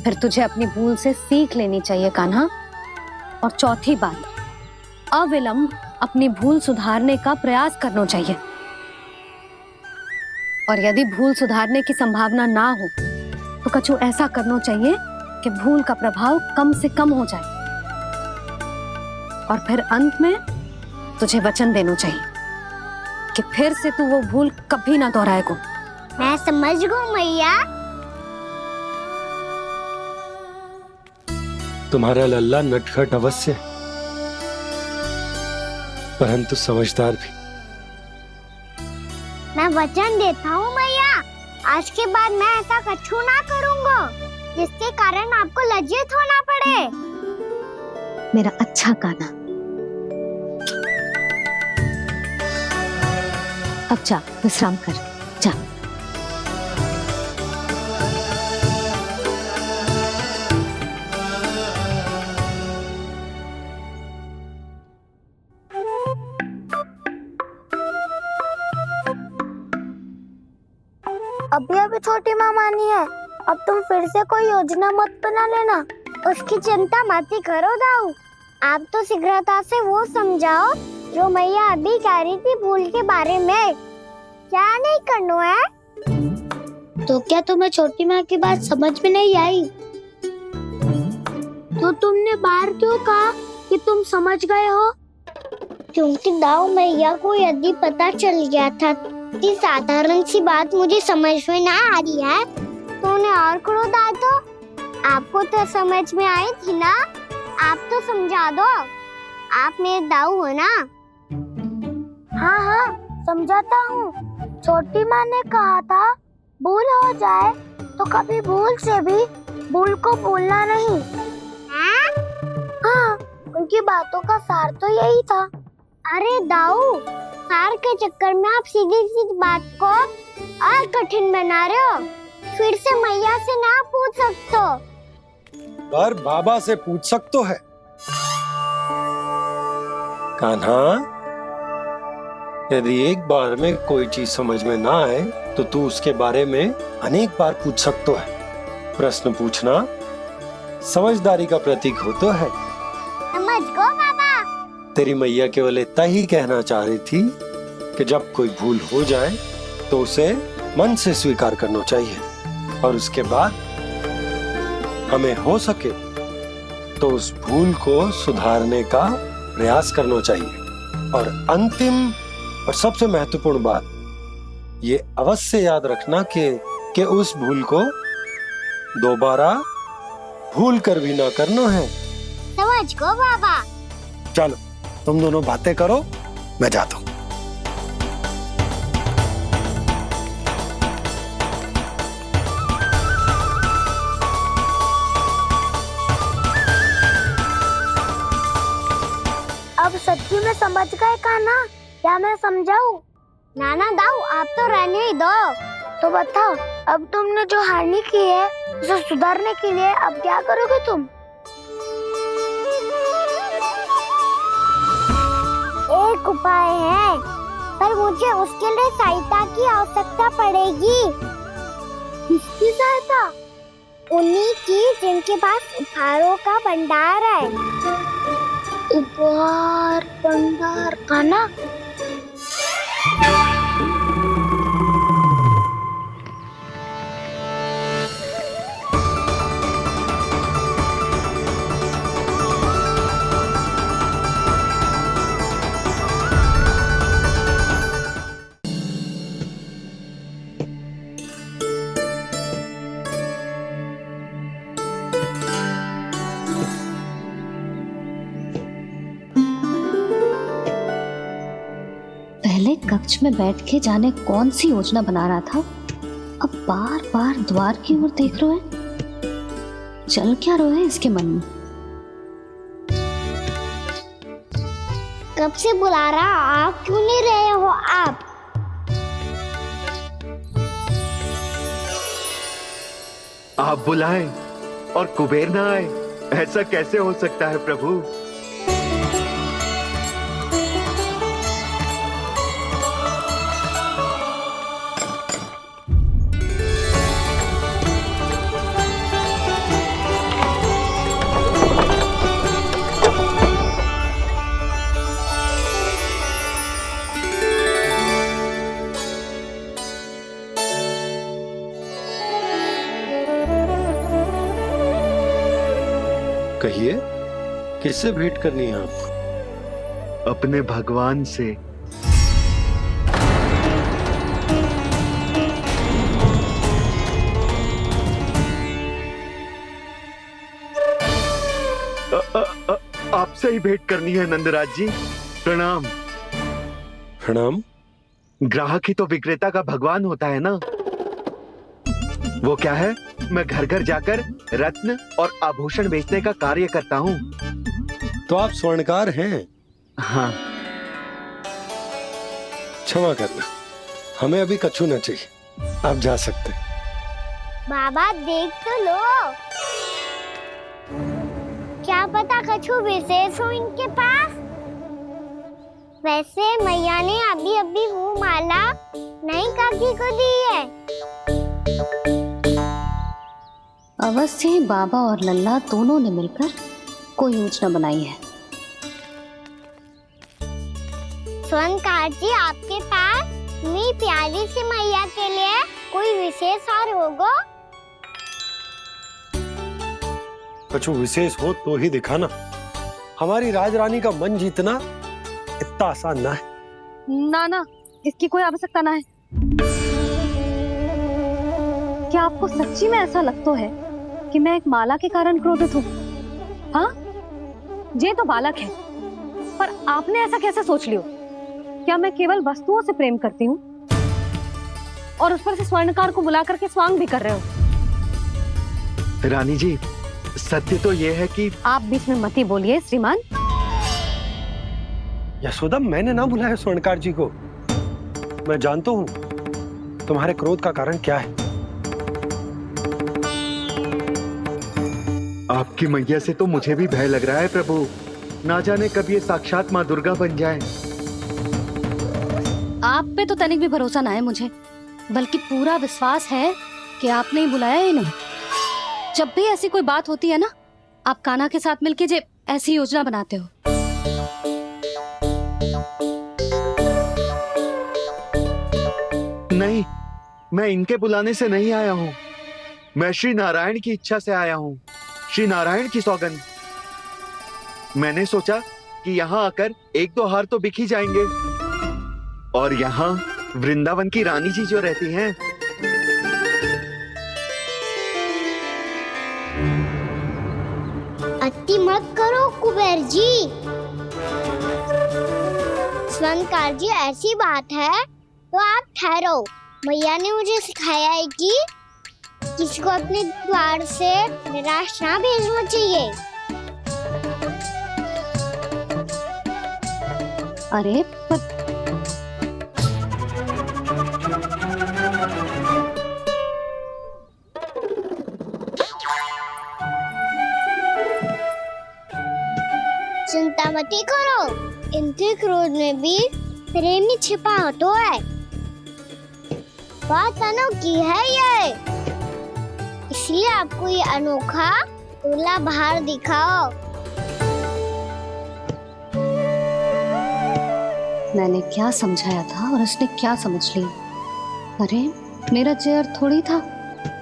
फिर तुझे अपनी भूल से सीख लेनी चाहिए कान्हा। और चौथी बात, अविलंब अपनी भूल सुधारने का प्रयास करना चाहिए। और यदि भूल सुधारने की संभावना ना हो तो कछु ऐसा करना चाहिए कि भूल का प्रभाव कम से कम हो जाए। और फिर अंत में तुझे वचन देना चाहिए कि फिर से तू वो भूल कभी ना दोहराएगा। मैं समझ गई मैया। तुम्हारा लल्ला नटखट अवश्य, परंतु समझदार भी। मैं वचन देता हूँ मैया, आज के बाद मैं ऐसा कछु ना करूँगा जिसके कारण आपको लज्जित होना पड़े। मेरा अच्छा कान्हा, अब जा विश्राम कर, जा। अभी अभी छोटी माँ मानी है, अब तुम फिर से कोई योजना मत बना लेना। उसकी चिंता मत ही करो दाऊ, आप तो शीघ्रता से वो समझाओ जो मैया अभी कह रही थी भूल के बारे में। क्या नहीं करना है? तो क्या तुम्हें छोटी माँ की बात समझ में नहीं आई? तो तुमने बाहर क्यों कहा कि तुम समझ गए हो? क्योंकि दाऊ मैया को यदि पता चल गया था कि साधारण सी बात मुझे समझ में ना आ रही है तो उन्हें और क्रोध आया। तो आपको तो समझ में आई थी ना, आप तो समझा दो, आप मेरे दाऊ हो ना। हाँ हाँ समझाता हूँ। छोटी माँ ने कहा था भूल हो जाए तो कभी भूल से भी भूल को भूलना नहीं। हाँ, उनकी बातों का सार तो यही था। अरे दाऊ, सार के चक्कर में आप सीधी सीधी बात को और कठिन बना रहे हो। फिर से मैया से ना पूछ सकते हो, पर बाबा से पूछ सकते है। कान्हा, यदि एक बार में कोई चीज समझ में ना आए तो तू उसके बारे में अनेक बार पूछ सकते है। प्रश्न पूछना समझदारी का प्रतीक होता है। समझ गो बाबा। तेरी मैया केवल इतना ही कहना चाह रही थी कि जब कोई भूल हो जाए तो उसे मन से स्वीकार करना चाहिए और उसके बाद हमें हो सके तो उस भूल को सुधारने का प्रयास करना चाहिए। और अंतिम और सबसे महत्वपूर्ण बात ये अवश्य याद रखना कि उस भूल को दोबारा भूल कर भी ना करना है। समझ गो बाबा। चलो तुम दोनों बातें करो, मैं जाता हूँ। अब सच्ची में समझ गए कान्हा? क्या मैं समझाऊं? नाना दाऊ, आप तो रहने ही दो। तो बताओ, अब तुमने जो हानि की है उसे सुधारने के लिए अब क्या करोगे तुम? एक उपाय है, पर मुझे उसके लिए सहायता की आवश्यकता पड़ेगी। किसकी सहायता? उन्हीं की जिनके पास उपहारों का भंडार है। उपहार भंडार का ना? पहले कक्ष में बैठ के जाने कौन सी योजना बना रहा था, अब बार बार द्वार की ओर देख रहे हैं। चल क्या रहे हैं इसके मन में? कब से बुला रहा, आप क्यों नहीं रहे हो? आप बुलाएं और कुबेर ना आए, ऐसा कैसे हो सकता है प्रभु? कहिए, किससे भेंट करनी है आपको? अपने भगवान से। आपसे ही भेंट करनी है नंदराज जी। प्रणाम। प्रणाम। ग्राहक ही तो विक्रेता का भगवान होता है ना। वो क्या है, मैं घर घर जाकर रत्न और आभूषण बेचने का कार्य करता हूँ। तो आप स्वर्णकार हैं? हाँ। क्षमा करना, हमें अभी कछु न चाहिए, आप जा सकते हैं। बाबा देख तो लो, क्या पता कछु विशेष हो इनके पास। वैसे मैया ने अभी अभी वो माला नई काकी को दी है। अवश्य ही बाबा और लल्ला दोनों ने मिलकर कोई योजना बनाई है। स्वर्णकार जी, आपके पास मेरी प्यारी सी मैया के लिए कोई विशेष हार होगा? कछु विशेष हो तो ही दिखाना। हमारी राजरानी का मन जीतना इतना आसान ना है। ना, इसकी कोई आवश्यकता ना है। क्या आपको सच्ची में ऐसा लगता है कि मैं एक माला के कारण क्रोधित हूँ? हाँ, ये तो बालक है, पर आपने ऐसा कैसे सोच लियो? क्या मैं केवल वस्तुओं से प्रेम करती हूँ और उस पर से स्वर्णकार को बुला करके स्वांग भी कर रहे हो? रानी जी, सत्य तो ये है कि आप बीच में मत ही बोलिए श्रीमान। यशोदा, मैंने ना बुलाया स्वर्णकार जी को। मैं जानता हूँ तुम्हारे क्रोध का कारण क्या है। आपकी मैया से तो मुझे भी भय लग रहा है प्रभु। ना जाने कब ये साक्षात माँ दुर्गा बन जाए। आप पे तो तनिक भी भरोसा ना है मुझे, बल्कि पूरा विश्वास है कि आपने ही बुलाया ही नहीं। जब भी ऐसी कोई बात होती है ना, आप कान्हा के साथ मिलके जे ऐसी योजना बनाते हो। नहीं, मैं इनके बुलाने से नहीं आया हूँ। मैं श्री नारायण की इच्छा से आया हूँ, श्री नारायण की सौगंध। मैंने सोचा कि यहाँ आकर एक दो हार तो बिक ही जाएंगे। और यहाँ वृंदावन की रानी जी जो रहती हैं, अति मत करो कुबेर जी। स्वर्णकार जी, ऐसी बात है तो आप ठहरो। मैया ने मुझे सिखाया है कि किसी को अपने द्वार से निराश ना भेजना चाहिए। अरे पर चिंता मत करो, इनके क्रोध में भी प्रेम ही छिपा तो है। बात अनोखी है ये, इसलिए आपको ये अनोखा दूल्हा बाहर दिखाओ। मैंने क्या समझाया था और उसने क्या समझ लिया? अरे मेरा चेयर थोड़ी था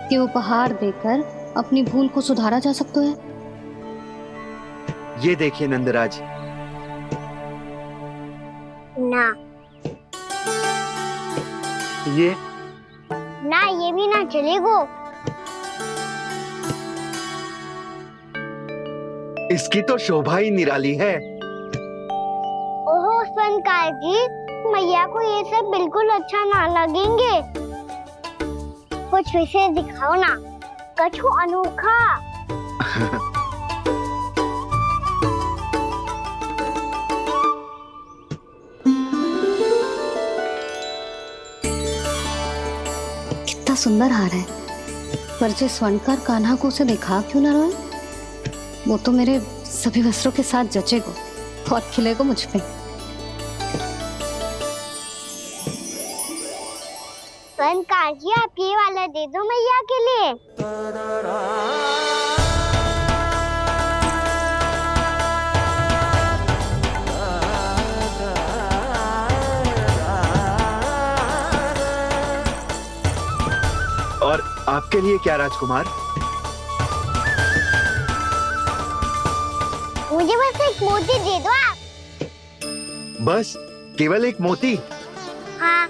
कि उपहार देकर अपनी भूल को सुधारा जा सकता है। ये देखिए नंदराज। ना ये ना, ये भी ना चलेगो। इसकी तो शोभा ही निराली है। ओहो स्वर्णकार जी, मैया को ये सब बिल्कुल अच्छा ना लगेंगे। कुछ विशेष दिखाओ ना, कछु अनोखा। कितना सुंदर हार है, पर जो स्वर्णकार कान्हा को उसे दिखा क्यों ना रोए? वो तो मेरे सभी वस्त्रों के साथ जचेगा और खिलेगा मुझ पे। स्वर्णकार जी, आप ये वाला दे दो मैया के लिए। और आपके लिए क्या राजकुमार? मुझे बस एक मोती दे दो आप। बस केवल एक मोती? हाँ।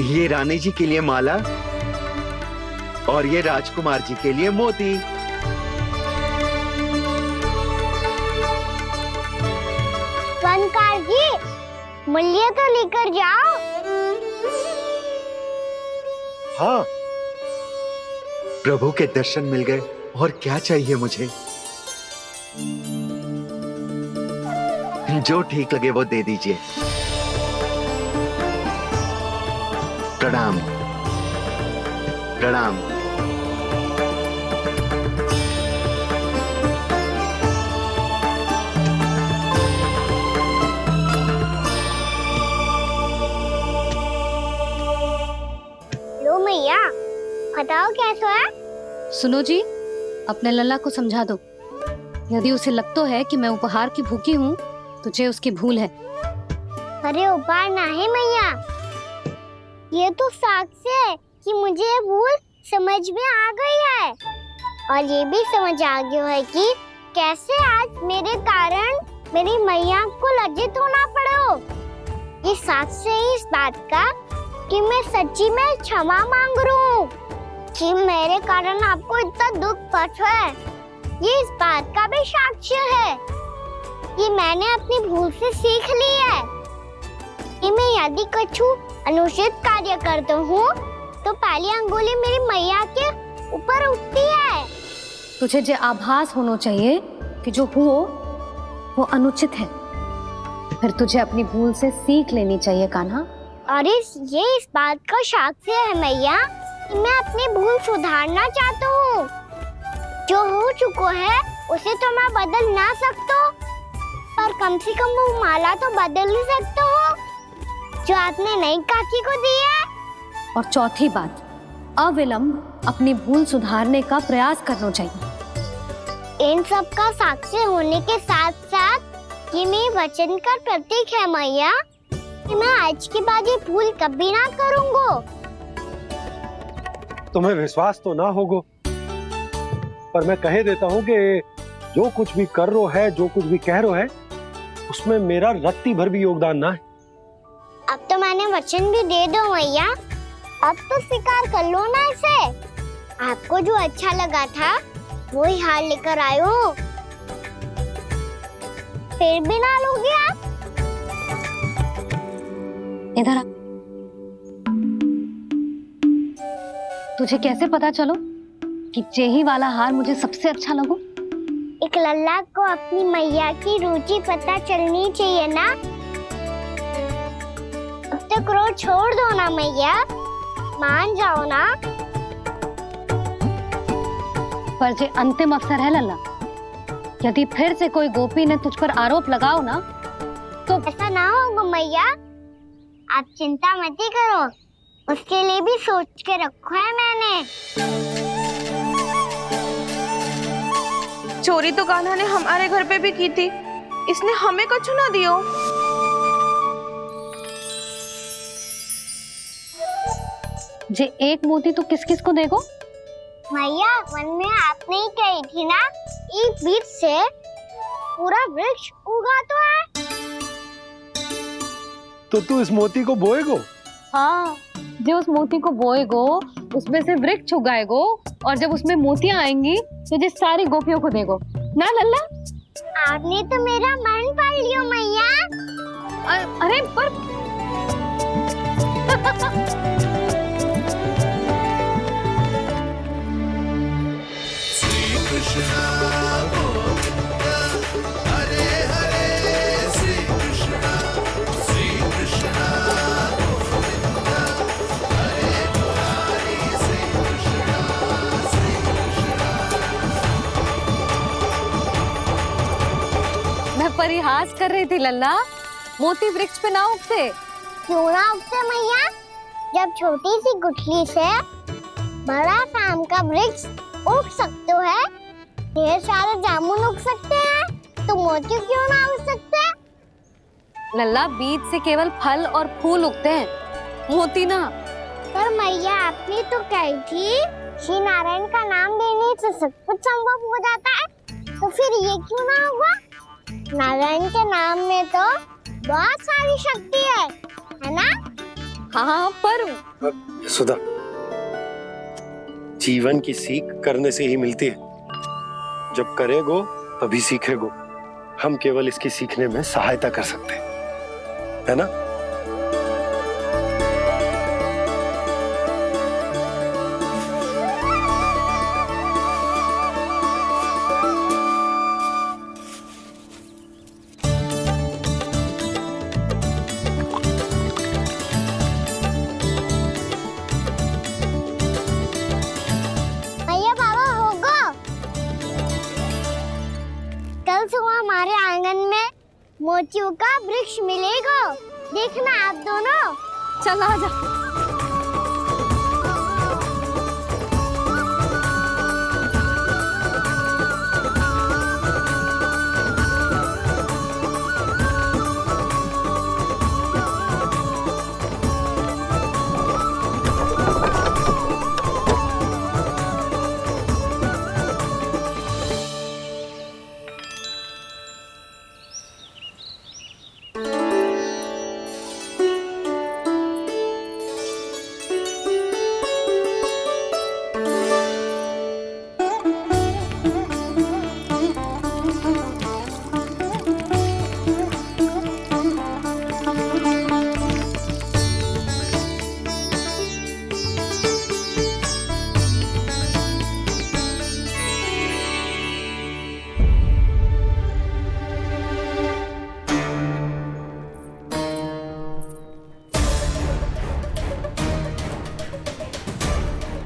ये रानी जी के लिए माला और ये राजकुमार जी के लिए मोती। फनकार जी, मूल्य तो लेकर जाओ। हाँ, प्रभु के दर्शन मिल गए, और क्या चाहिए मुझे? जो ठीक लगे वो दे दीजिए। प्रणाम प्रणाम। लो मैया, बताओ कैसा है? सुनो जी, अपने लल्ला को समझा दो। यदि उसे लगता है कि मैं उपहार की भूखी हूँ, तो ये उसकी भूल है। अरे उपहार ना है मैया, ये तो साक्ष्य है कि मुझे ये भूल समझ में आ गई है, और ये भी समझ आ गया है कि कैसे आज मेरे कारण मेरी मैया को लज्जित होना पड़ो। ये साक्ष्य है इस बात का कि मैं सच्ची में क्षमा मांग रहा हूँ कि मेरे कारण आपको इतना दुख पहुंचा है। ये इस बात का भी साक्ष्य है कि मैंने अपनी भूल से सीख ली है कि मैं यदि कुछ अनुचित कार्य करता हूँ तो पहली अंगुली मेरी मैया के ऊपर उठती है। तुझे जो आभास होना चाहिए कि जो हुआ वो अनुचित है, फिर तुझे अपनी भूल से सीख लेनी चाहिए कान्हा। और ये इस बात का साक्ष्य है मैया कि मैं अपनी भूल सुधारना चाहता हूँ। जो हो चुका है उसे तो मैं बदल ना सकता, पर कम से कम वो माला तो बदल ही सकता हूँ जो आपने नई काकी को दी है। और चौथी बात, अविलंब अपनी भूल सुधारने का प्रयास करना चाहिए। इन सब का साक्षी होने के साथ साथ ये मेरे वचन का प्रतीक है मैया कि मैं आज के बाद ये भूल कभी ना करूँगा। तुम्हें विश्वास तो ना होगो, पर मैं कह देता हूँ कि जो कुछ भी कर रो है, जो कुछ भी कह रो है, उसमें मेरा रत्ती भर भी योगदान ना है। अब तो मैंने वचन भी दे दो मैया, अब तो स्वीकार कर लो ना इसे। आपको जो अच्छा लगा था वो ही हार लेकर आयो, फिर भी ना लोगे आप? इधर आ। तुझे कैसे पता चलो कि जेही वाला हार मुझे सबसे अच्छा लगो? एक लल्ला को अपनी मैया की रुचि पता चलनी चाहिए ना। अब तो क्रोध छोड़ दो ना मैया, मान जाओ ना। पर जे अंतिम अवसर है लल्ला, यदि फिर से कोई गोपी ने तुझ पर आरोप लगाओ ना तो ऐसा ना होगा मैया, आप चिंता मत ही करो, उसके लिए भी सोच के रखा है मैंने। चोरी तो कान्हा ने हमारे घर पे भी की थी, इसने हमें कछु ना दियो। जे एक मोती तो किस किस को देगो? मैया, मन में आपने ही कही थी ना, एक बीज से पूरा वृक्ष उगा तो है। तो तू इस मोती को बोएगो? हाँ, जो उस मोती को बोएगो उसमें से वृक्ष उगाएगो, और जब उसमें मोतियां आएंगी तो जो सारी गोपियों को देगो ना लल्ला। आपने तो मेरा मन पढ़ लियो मैया। अरे पर मैं परिहास कर रही थी लल्ला, मोती वृक्ष पे ना उगते। क्यों ना उगते मैया? जब छोटी सी गुठली से बड़ा आम का वृक्ष उग सकते है, ढेर सारे जामुन उग सकते हैं, तो मोती क्यों ना उग सकते? लल्ला, बीज से केवल फल और फूल उगते हैं, मोती ना। पर मैया आपने तो कही थी श्री नारायण का नाम लेने से सब कुछ संभव हो जाता है, तो फिर ये क्यों ना हुआ? नारायण के नाम में तो बहुत सारी शक्ति है ना? हाँ पर सुधा, जीवन की सीख करने से ही मिलती है। जब करेगो तभी सीखेगो। हम केवल इसकी सीखने में सहायता कर सकते हैं, है ना? भैया बाबा होगो, कल सुबह हमारे आंगन में मोतियों का वृक्ष मिलेगा। देखना आप दोनों। चल आ जा।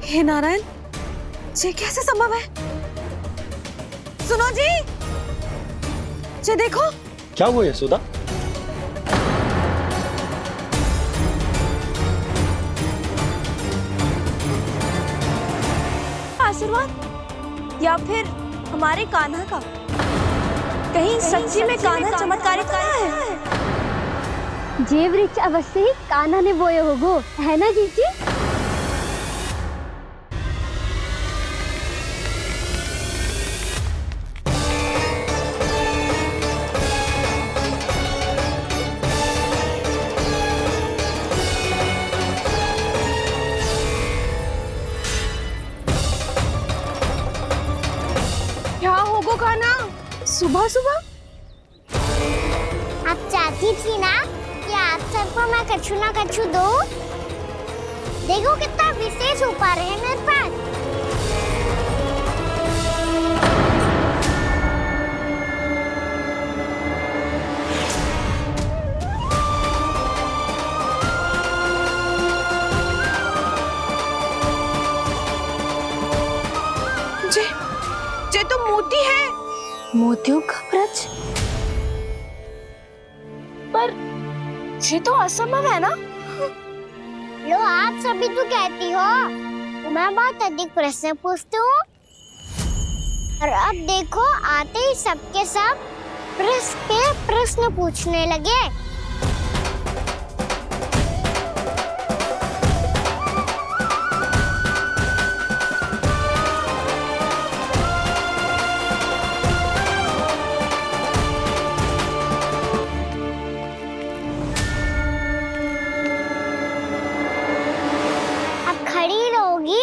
हे नारायण, ये कैसे संभव है? सुनो जी, ये देखो। क्या हुआ यशोदा? आशीर्वाद या फिर हमारे कान्हा का? कहीं सच्ची में कान्हा चमत्कारिक तो है? जे वृक्ष अवश्य ही कान्हा ने बोए होगो, है ना जीजी? क्या होगो कान्हा सुबह सुबह? आप चाहती थी ना कि आज सबको मैं कछु ना कछु दो। देखो कितना विशेष उपहार है मेरे पास। ये तो मोती है। मोतियों का ब्रज? पर ये तो असंभव है ना? लो आप सभी तो कहती हो, मैं बहुत अधिक प्रश्न पूछती हूँ, और अब देखो आते ही सबके सब प्रश्न पे प्रश्न पूछने लगे। खड़ी लोगी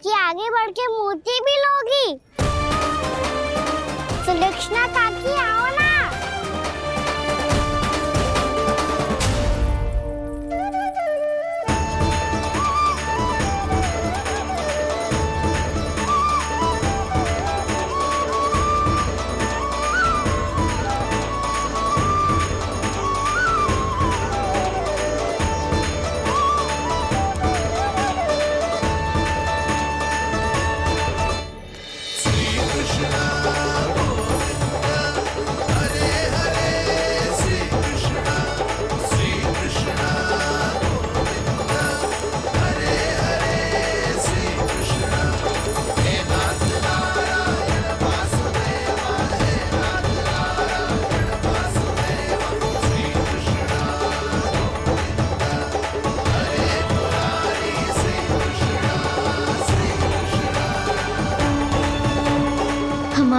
कि आगे बढ़ के मोती भी लोगी? सुलक्षणा काकी आओ ना।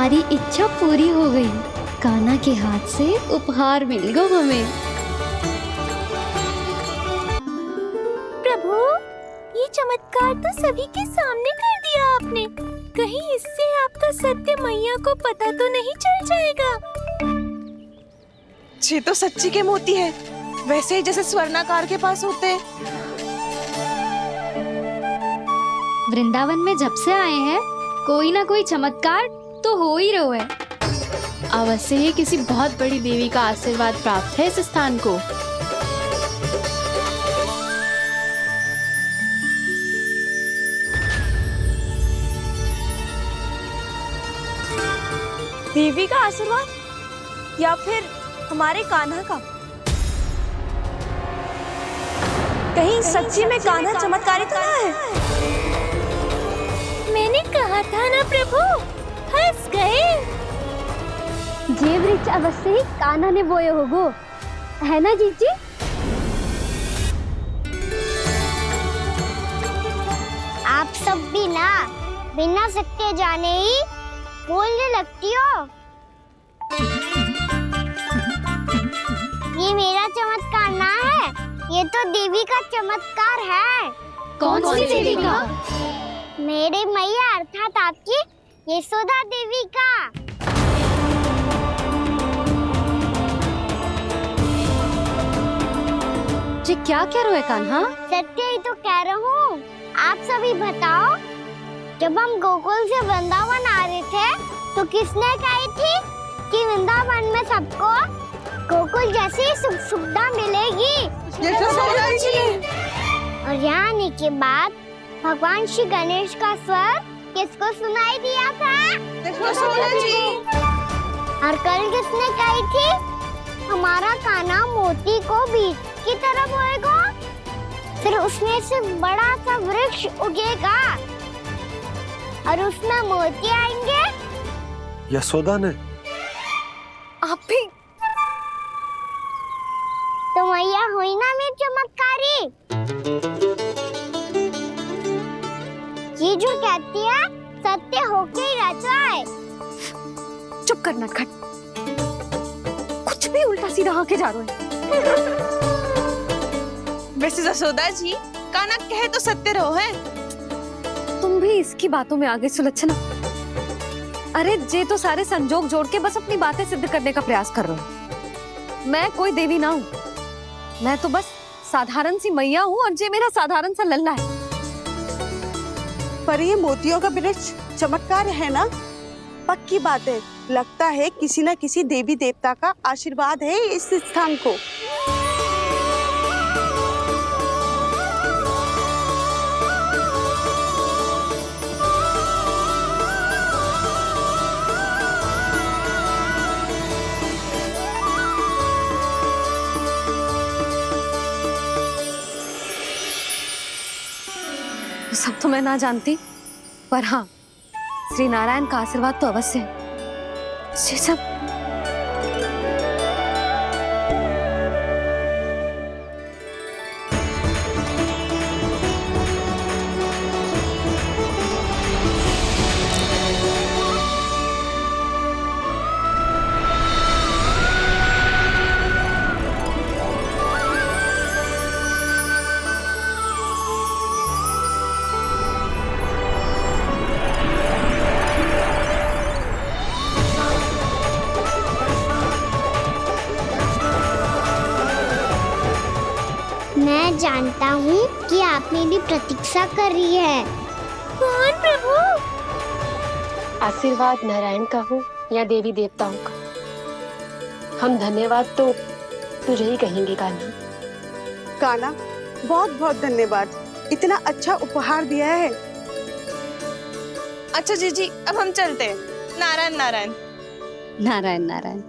हमारी इच्छा पूरी हो गई। कान्हा के हाथ से उपहार मिल गया हमें। प्रभु, ये चमत्कार तो सभी के सामने कर दिया आपने। कहीं इससे आपका सत्य मैया को पता तो नहीं चल जाएगा? ये तो सच्ची के मोती है, वैसे ही जैसे स्वर्णाकार के पास होते हैं। वृंदावन में जब से आए हैं कोई ना कोई चमत्कार तो हो ही रहा है। अवश्य ही किसी बहुत बड़ी देवी का आशीर्वाद प्राप्त है इस स्थान को। देवी का आशीर्वाद या फिर हमारे कान्हा का? कहीं सच्ची में कान्हा चमत्कारी तो ना है? मैंने कहा था ना प्रभु, फंस गए। जे वृक्ष अवश्य ही कान्हा ने बोए होगो, है ना जीजी? आप सब भी ना बिना सत्य जाने ही बोलने लगती हो। ये मेरा चमत्कार ना है, ये तो देवी का चमत्कार है। कौन सी देवी का? मेरे मैया अर्थात आपकी यशोदा देवी का। जी क्या कह रहे हो कान्हा? सत्य ही तो कह रहा हूँ। आप सभी बताओ, जब हम गोकुल से वृंदावन आ रहे थे तो किसने कही थी कि वृंदावन में सबको गोकुल जैसी सुख सुविधा मिलेगी? यशोदा जी। और यहाँ आने के बाद भगवान श्री गणेश का स्वर किसको सुनाई दिया था? यशोदा जी। और कल किसने कही थी हमारा कान्हा मोती को बीज की तरह बोएगा, फिर उसमें से बड़ा सा वृक्ष उगेगा और उसमें मोती आएंगे? यशोदा ने? आप भी? तो मैया हुई ना मेरी चमत्कारी। ये जो कहती है सत्य होके ही रहता है। चुप कर नटखट, कुछ भी उल्टा सीधा आके जा रहे हो। वैसे यशोदा जी, कान्हा कहे तो सत्य रहो है। तुम भी इसकी बातों में आगे सुलझना। अरे जे तो सारे संजोग जोड़ के बस अपनी बातें सिद्ध करने का प्रयास कर रहे हो। मैं कोई देवी ना हूँ, मैं तो बस साधारण सी मैया हूँ और जे मेरा साधारण सा लल्ला है। पर ये मोतियों का वृक्ष चमत्कार है ना? पक्की बात है, लगता है किसी न किसी देवी देवता का आशीर्वाद है इस स्थान को। सब तो मैं ना जानती, पर हाँ, श्री नारायण का आशीर्वाद तो अवश्य है। ये सब मैं जानता हूँ कि आप मेरी प्रतीक्षा कर रही है। कौन प्रभु? आशीर्वाद नारायण का हो या देवी देवताओं का, हम धन्यवाद तो तुझे ही कहेंगे कान्हा। कान्हा, बहुत बहुत धन्यवाद, इतना अच्छा उपहार दिया है। अच्छा जीजी, अब हम चलते हैं। नारायण नारायण। नारायण नारायण।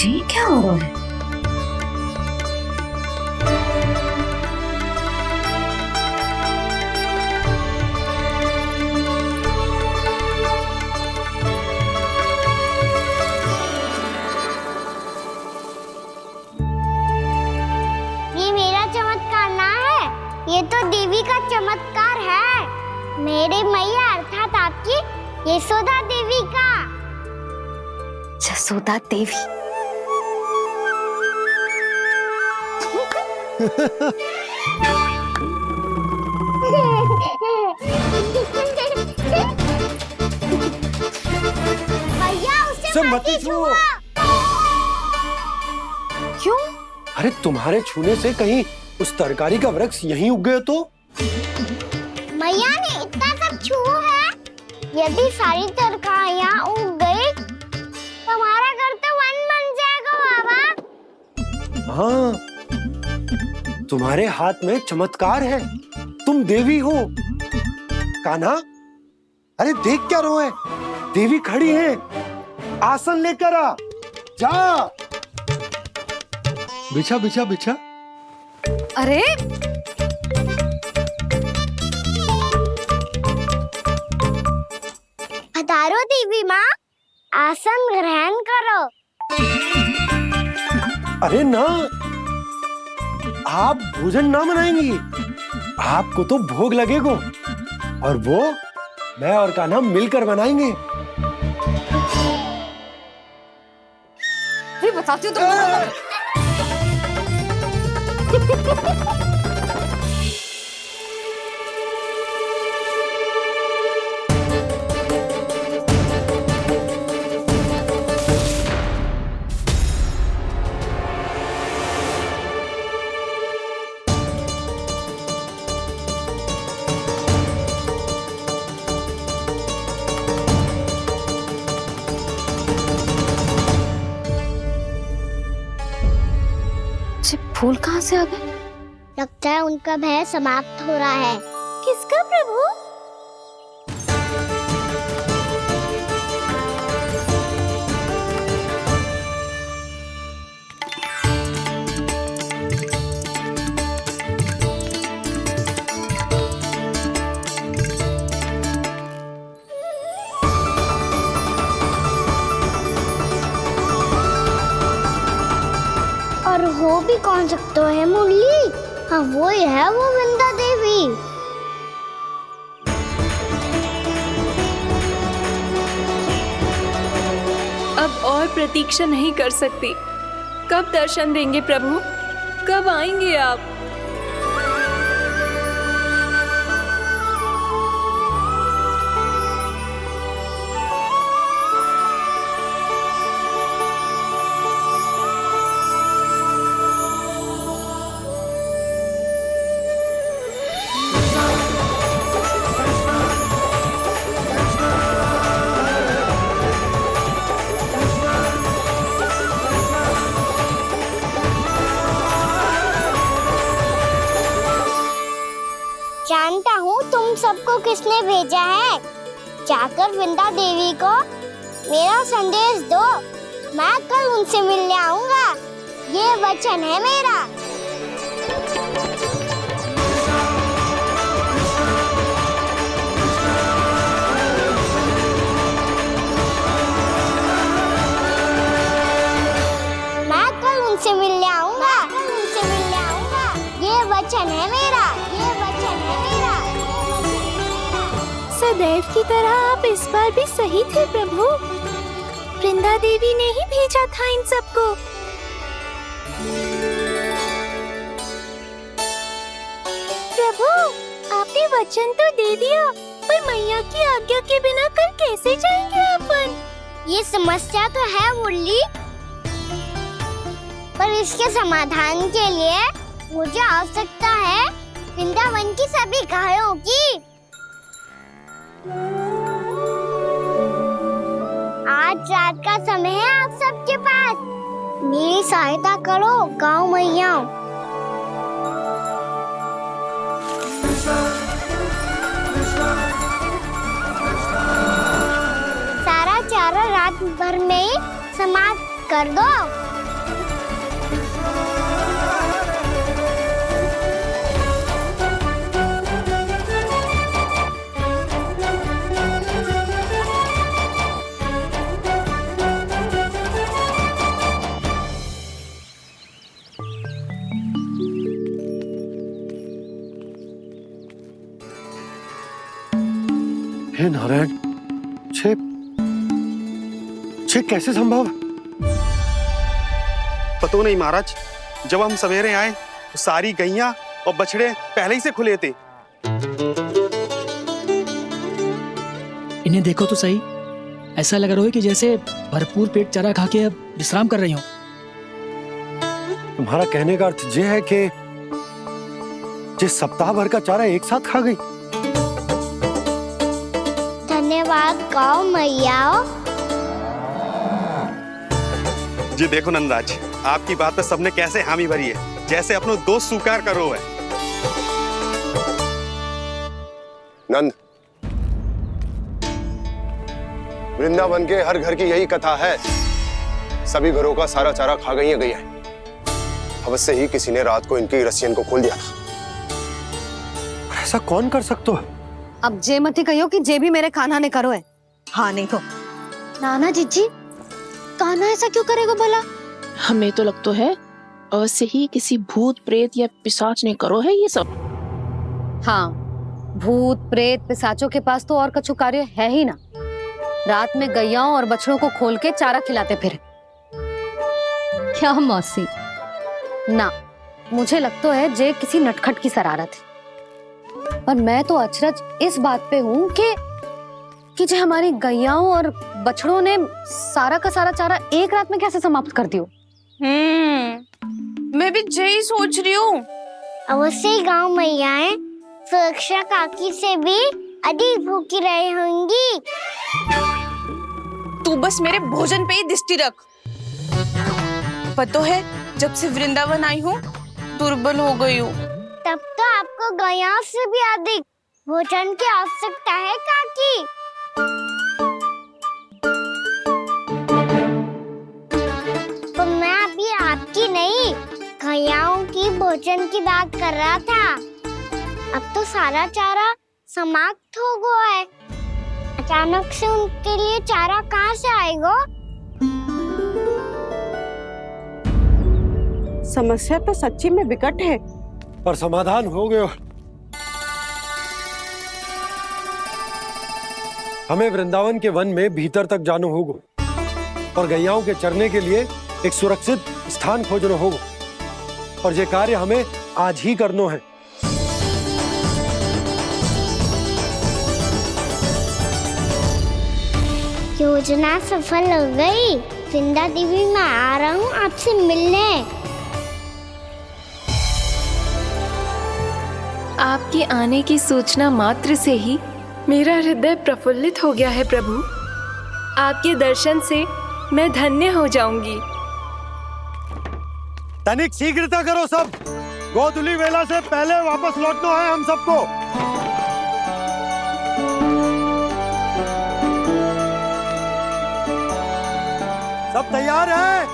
ये क्या हो रहा है? ये मेरा चमत्कार ना है, ये तो देवी का चमत्कार है। मेरे मैया अर्थात आपकी यशोदा देवी का। जसोदा देवी। भैया उसे मत छुओ। क्यों? अरे तुम्हारे छूने से कहीं उस तरकारी का वृक्ष यहीं उग गए तो? मैया ने इतना सब छुआ है, यदि सारी तरकारियां उग गई तो हमारा घर तो वन बन जाएगा बाबा। हाँ, तुम्हारे हाथ में चमत्कार है, तुम देवी हो। कान्हा, अरे देख क्या रो है, देवी खड़ी है, आसन लेकर आ, जा। बिछा बिछा बिछा। अरे पधारो देवी माँ, आसन ग्रहण करो। अरे ना, आप भोजन ना बनाएंगी, आपको तो भोग लगेगा और वो मैं और कान्हा मिलकर बनाएंगे। भी बताती हूँ तुमको। फूल कहाँ से आ गए? लगता है उनका भय समाप्त हो रहा है। किसका प्रभु? और हो भी कौन सकता है मुरली? हाँ वो ही है, वो वृंदा देवी। अब और प्रतीक्षा नहीं कर सकती। कब दर्शन देंगे प्रभु? कब आएंगे आप? जानता हूँ तुम सबको किसने भेजा है। जाकर वृंदा देवी को मेरा संदेश दो, मैं कल उनसे मिलने आऊंगा, ये वचन है मेरा। मैं कल उनसे मिलने आऊंगा, ये वचन है मेरा, ये वचन है मेरा। सदैव की तरह आप इस बार भी सही थे प्रभु। वृंदा देवी ने ही भेजा था इन सबको। प्रभु, आपने वचन तो दे दिया, पर मैया की आज्ञा के बिना कल कैसे जाएंगे अपन? ये समस्या तो है मुरली, पर इसके समाधान के लिए मुझे आवश्यकता है वृंदावन की सभी गायों की। आज रात का समय है आप सबके पास, मेरी सहायता करो गाँव मैया। सारा चारा रात भर में समाप्त कर दो। हे नारायण, छे छे कैसे संभव? पता नहीं महाराज, जब हम सवेरे आए तो सारी गैया और बछड़े पहले ही से खुले थे। इन्हें देखो तो सही, ऐसा लग रहा है कि जैसे भरपूर पेट चारा खा के अब विश्राम कर रही हो। तुम्हारा कहने का अर्थ ये है कि जिस सप्ताह भर का चारा एक साथ खा गई। धन्यवाद गौ मैया। जी देखो नंदराज, आपकी बात पे सबने कैसे हामी भरी है, जैसे अपनो दोस्त स्वीकार करो है। नंद, वृंदावन के हर घर की यही कथा है, सभी घरों का सारा चारा खा गई है गैया। अवश्य ही किसी ने रात को इनकी रस्सियन को खोल दिया था। ऐसा कौन कर सकते हो? अब जे मत ही कहियो कि जे भी मेरे कान्हा ने करो है। हाँ नहीं तो नाना जीजी, कान्हा ऐसा क्यों करेगा भला? हमें तो लगता है अवश्य ही किसी भूत प्रेत या पिशाच ने करो है ये सब। हाँ, भूत प्रेत पिशाचों के पास तो और कछु कार्य है ही ना। रात में गैयाओं और बछड़ों को खोल के चारा खिलाते फिर। क्या मौसी? ना, मुझे लगता है जे किसी नटखट की शरारत है। पर मैं तो अचरज इस बात पे हूँ कि जो हमारी गैयाओं और बछड़ों ने सारा का सारा चारा एक रात में कैसे समाप्त कर दियो। मैं भी यही सोच रही हूँ। अवश्य गांव मैयाएं सुरक्षा काकी से भी अधिक भूखी रही होंगी। तू बस मेरे भोजन पे ही दृष्टि रख। पता है, जब से वृंदावन आई हूँ दुर्बल हो गई हूँ। तब तो आपको गैयाओं से भी अधिक भोजन की आवश्यकता है काकी। तो मैं अभी आपकी नहीं, गैयाओं की भोजन की बात कर रहा था। अब तो सारा चारा समाप्त हो गया है। अचानक से उनके लिए चारा कहाँ से आएगा? समस्या तो सच्ची में विकट है, पर समाधान हो गयो। हमें वृंदावन के वन में भीतर तक जानो होगा और गैयाओं के चरने के लिए एक सुरक्षित स्थान खोजनो होगा, और ये कार्य हमें आज ही करनो है। योजना सफल हो गई। वृंदा देवी, मैं आ रहा हूँ आपसे मिलने। आपके आने की सूचना मात्र से ही मेरा हृदय प्रफुल्लित हो गया है प्रभु। आपके दर्शन से मैं धन्य हो जाऊंगी। तनिक शीघ्रता करो सब, गोधुली वेला से पहले वापस लौटना है हम सबको। सब तैयार है?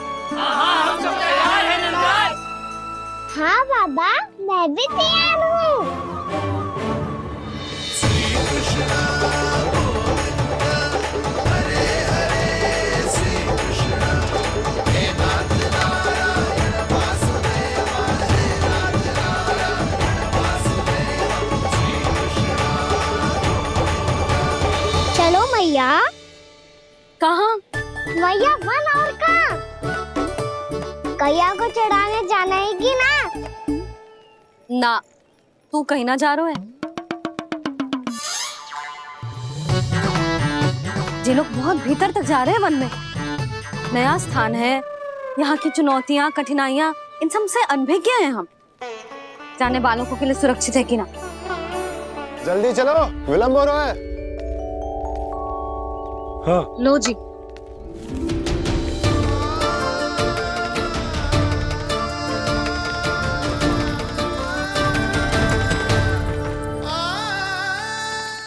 हाँ बाबा, मैं भी तैयार हूँ। चलो मैया। कहाँ? मैया वन और कहाँ? गैया को चढ़ाने जाना है कि ना? ना, तू कहीं ना जा रहा है। ये लोग बहुत भीतर तक जा रहे हैं वन में। नया स्थान है, यहाँ की चुनौतियाँ, कठिनाइयाँ, इन सब से अनभिज्ञ हैं हम। जाने वालों को के लिए सुरक्षित है कि ना? जल्दी चलो, विलंब हो रहा है। हाँ। लो जी।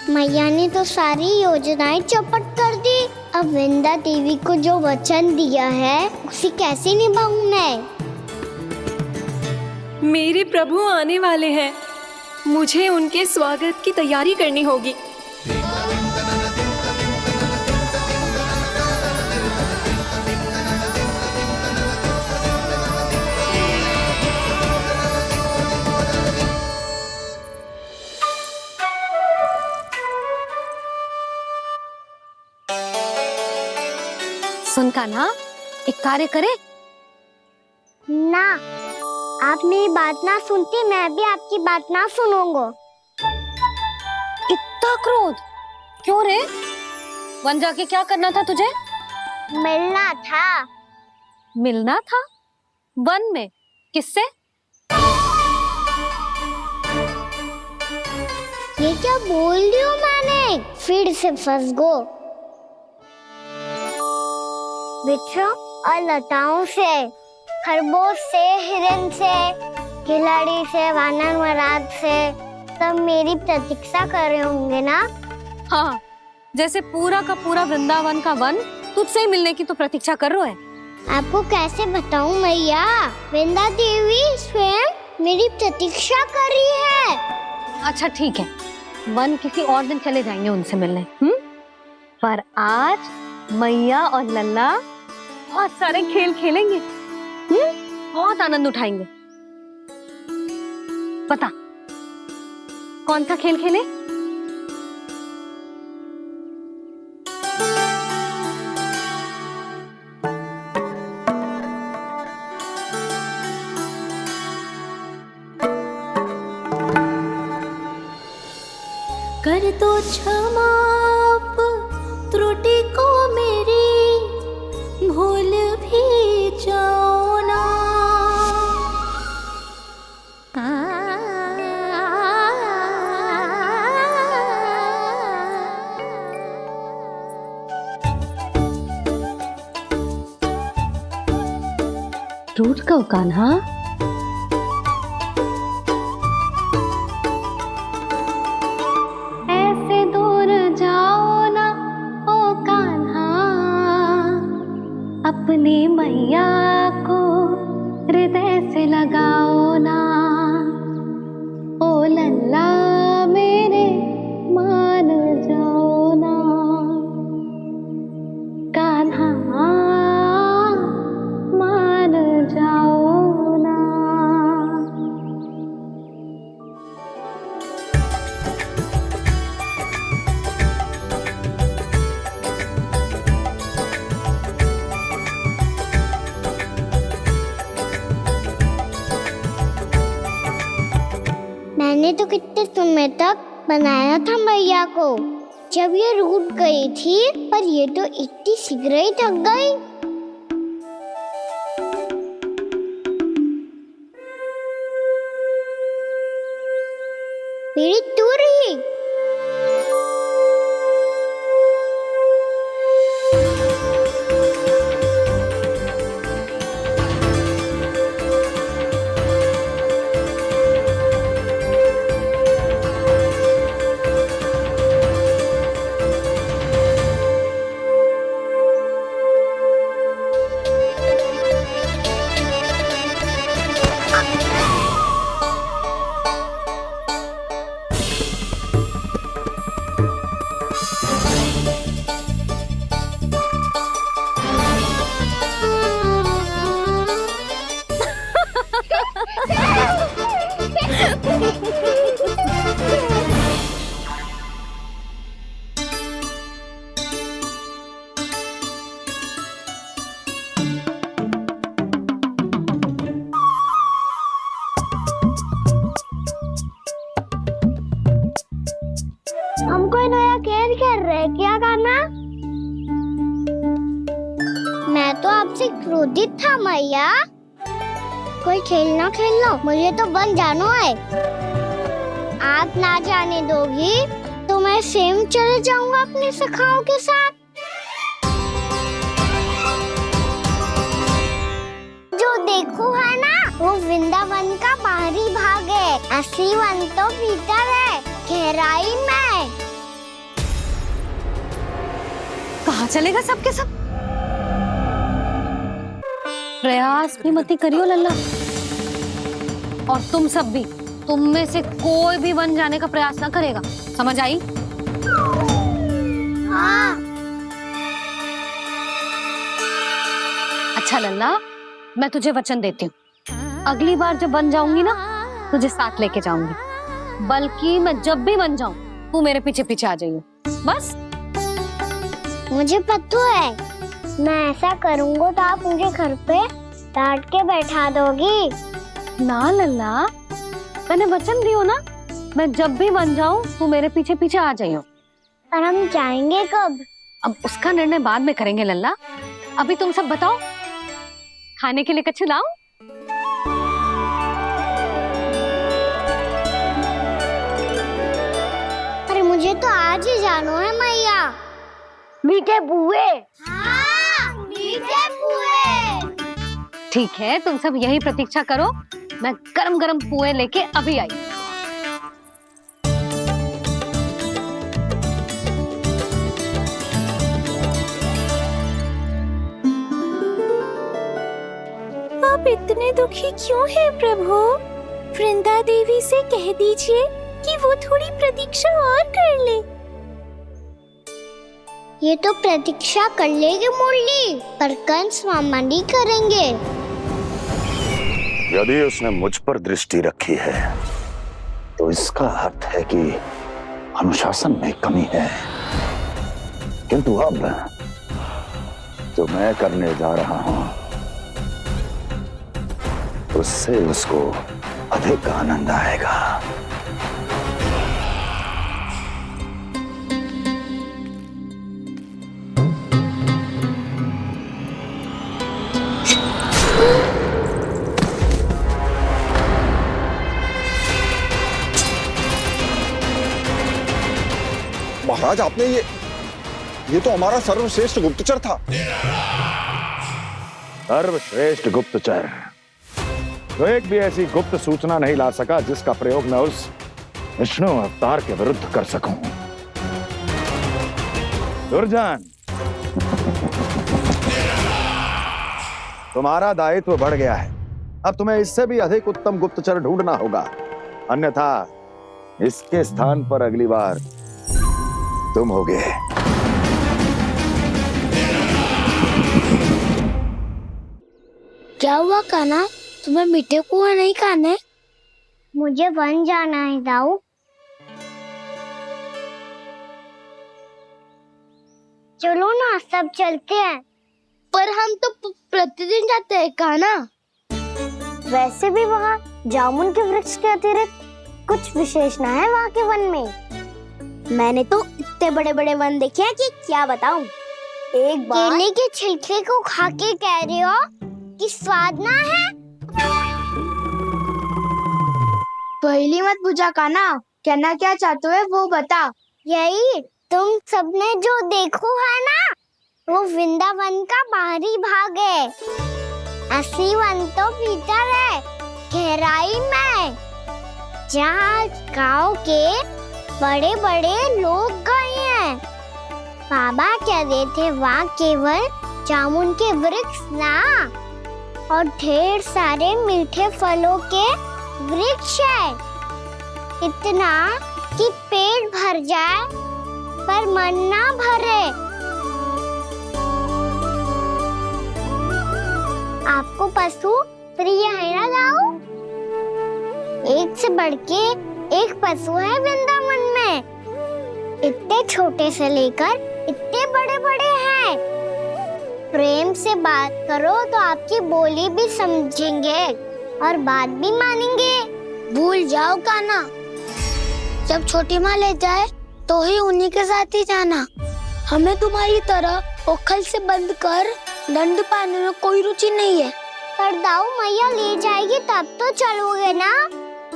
मैया ने तो सारी योजनाएं चौपट कर दी। अब वृंदा देवी को जो वचन दिया है उसे कैसे निभाऊं मैं? मेरे प्रभु आने वाले हैं, मुझे उनके स्वागत की तैयारी करनी होगी। सुन कान्हा, एक कार्य करे ना, आप मेरी बात ना सुनती, मैं भी आपकी बात ना सुनूंगा। इतना क्रोध क्यों रे? वन जाके क्या करना था तुझे? मिलना था। मिलना था? वन में? किससे? ये क्या बोल रही हूँ मैंने? फिर से फंस गो। वृक्षों और लताओं से, खरगोश से, हिरन से, खिलाड़ी से, वानर महाराज से, सब मेरी प्रतीक्षा कर रहे होंगे ना? हाँ, जैसे पूरा का पूरा वृंदावन का वन तुझसे ही मिलने की तो प्रतीक्षा कर रहा है। आपको कैसे बताऊं मैया, वृंदा देवी स्वयं मेरी प्रतीक्षा कर रही है। अच्छा ठीक है, वन किसी और दिन चले जाएंगे उनसे मिलने। पर आज मैया और लल्ला बहुत सारे खेल खेलेंगे। बहुत आनंद उठाएंगे। बता कौन सा खेल खेले? कर दो क्षमा त्रुटि को मेरी, भूल भी जाओ ना। टूट कब कान्हा? ऐसे दूर जाओ ना ओ कान्हा, अपनी मैया को हृदय से लगाओ ना। ओ लल्ला मेरे मान जाओ ना, कान्हा मान जाओ ना। मैंने तो कितने समय तक बनाया था मैया को, जब ये रूठ गई थी, पर ये तो इतनी शीघ्र ही थक गई। मेरी तू रही। हम कोई नया खेल खेल रहे हैं क्या करना? मैं तो आपसे क्रोधित था मैया। कोई खेलना खेल लो, मुझे तो बन जाना है। आप ना जाने दोगी तो मैं स्वयं चले जाऊंगा अपने सखाओं के साथ। जो देखो है ना, वो वृंदावन का बाहरी भाग है, असली वन तो भीतर है, गहराई में। कहाँ चलेगा सबके सब? प्रयास भी मत करियो लल्ला, और तुम सब भी, तुम में से कोई भी वन जाने का प्रयास ना करेगा, समझ आई? हाँ। अच्छा लल्ला, मैं तुझे वचन देती हूँ, अगली बार जब बन जाऊंगी ना, तुझे साथ लेके जाऊंगी। बल्कि मैं जब भी बन जाऊं, तू मेरे पीछे पीछे आ जाइए, बस। मुझे पता है, मैं ऐसा करूँगा तो आप मुझे घर पे डांट के बैठा दोगी? ना लल्ला, मैंने वचन दियो ना, मैं जब भी बन जाऊं तू मेरे पीछे पीछे आ जाइयो। और हम जाएंगे कब? अब उसका निर्णय बाद में करेंगे लल्ला। अभी तुम सब बताओ, खाने के लिए कुछ लाऊं? अरे मुझे तो आज ही जाना है मैया। मीठे पुए। हाँ, मीठे पुए। ठीक है, तुम सब यही प्रतीक्षा करो, मैं गरम गरम पुए लेके अभी आई। आप इतने दुखी क्यों हैं प्रभु? वृंदा देवी से कह दीजिए कि वो थोड़ी प्रतीक्षा और कर ले। ये तो प्रतीक्षा कर लेगी मुरली, पर कंस मामा नहीं करेंगे। यदि उसने मुझ पर दृष्टि रखी है तो इसका अर्थ है कि अनुशासन में कमी है। किंतु अब जो मैं करने जा रहा हूं उससे उसको अधिक आनंद आएगा। महाराज, आपने ये तो हमारा सर्वश्रेष्ठ गुप्तचर था। सर्वश्रेष्ठ गुप्तचर तो एक भी ऐसी गुप्त सूचना नहीं ला सका जिसका प्रयोग मैं उस विष्णु अवतार के विरुद्ध कर सकूं। दुर्जन, तुम्हारा दायित्व बढ़ गया है। अब तुम्हें इससे भी अधिक उत्तम गुप्तचर ढूंढना होगा, अन्यथा इसके स्थान पर अगली बार तुम होगे। क्या हुआ कान्हा, तुम्हें मीठे पुआ नहीं खाने? मुझे वन जाना है दाऊ। चलो ना, सब चलते हैं। पर हम तो प्रतिदिन जाते हैं कान्हा। वैसे भी वहाँ जामुन के वृक्ष के अतिरिक्त कुछ विशेष ना है वहाँ के वन में। मैंने तो इतने बड़े बड़े वन देखे हैं कि क्या बताऊं। एक बार केले के छिलके को खा के कह रहे हो कि स्वाद ना है? पहली मत पूछा कान्हा, कहना क्या चाहते हो वो बता। यही तुम सबने जो देखो है ना, वो वृंदावन का बाहरी भाग है। असली वन तो भीतर है, गहराई में, जहाँ गांव के बड़े बड़े लोग गए हैं। बाबा कह रहे थे वहाँ केवल जामुन के वृक्ष ना, और ढेर सारे मीठे फलों के वृक्ष है। इतना कि पेट भर जाए पर मन ना भरे। आपको पशु प्रिय है ना दाऊ? एक से बढ़ के एक पशु है वृंदावन में। इतने छोटे से लेकर इतने बड़े बड़े हैं। प्रेम से बात करो तो आपकी बोली भी समझेंगे और बात भी मानेंगे। भूल जाओ कान्हा, जब छोटी माँ ले जाए तो ही उन्हीं के साथ ही जाना। हमें तुम्हारी तरह ओखल से बंद कर दंड पाने में कोई रुचि नहीं है। पर दाऊ मैया ले जाएगी तब तो चलोगे ना?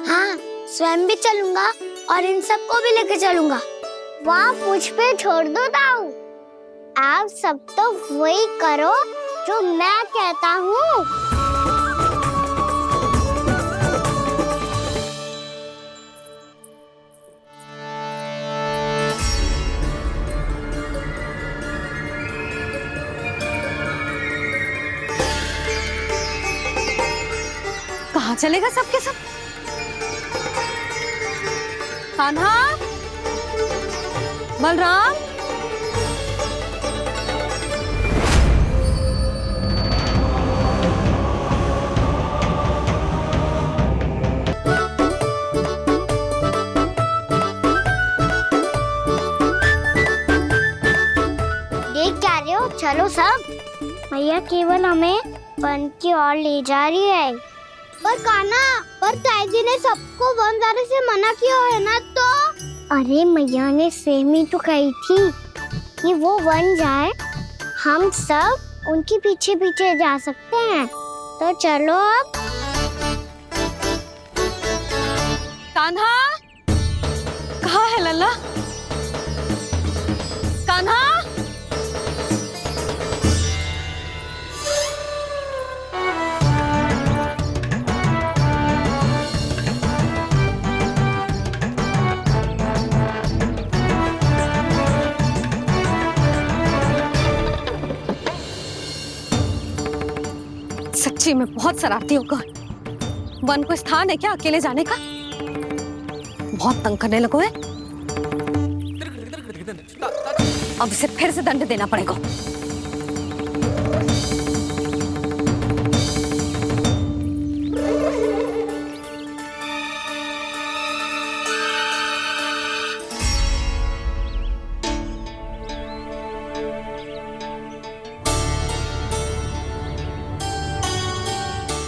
हाँ, स्वयं भी चलूंगा और इन सबको भी लेके चलूंगा। वहाँ मुझ पे छोड़ दो दाऊ। आप सब तो वही करो जो मैं कहता हूँ। कहाँ चलेगा सबके सब? कान्हा, बलराम, देख क्या रहे हो? चलो सब। मैया केवल हमें वन की ओर ले जा रही है। पर कान्हा, पर ताईजी ने सबको वन जाने से मना किया है ना तो? अरे मैया ने सेम ही तो कही थी कि वो वन जाए, हम सब उनके पीछे पीछे जा सकते हैं। तो चलो अब। कान्हा, कहाँ है लल्ला? कान्हा, सच्ची में बहुत शरारती होगा। वन को स्थान है क्या अकेले जाने का? बहुत तंग करने लगो है। अब इसे फिर से दंड देना पड़ेगा।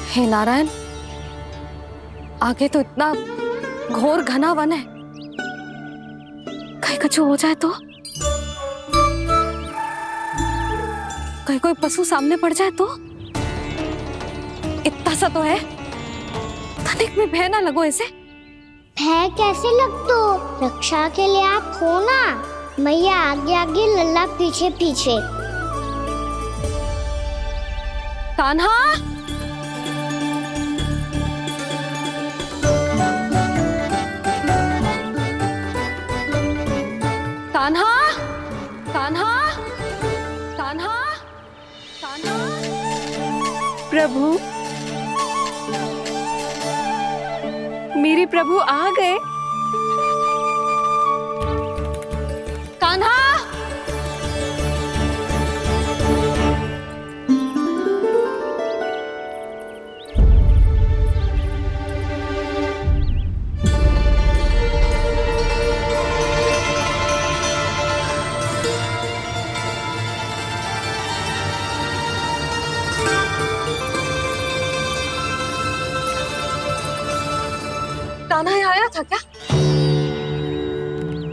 हे नारायण, आगे तो इतना घोर घना वन है, कहीं कुछ हो जाए तो? कहीं कोई पशु सामने पड़ जाए तो? इतना सा तो है, तनिक में भय ना लगो इसे। भय कैसे लग तो? रक्षा के लिए आप हो ना। मैया आगे आगे, लल्ला पीछे पीछे। कान्हा, कान्हा, कान्हा, कान्हा, कान्हा। प्रभु, मेरे प्रभु आ गए। कान्हा, कान्हा यहाँ आया था क्या?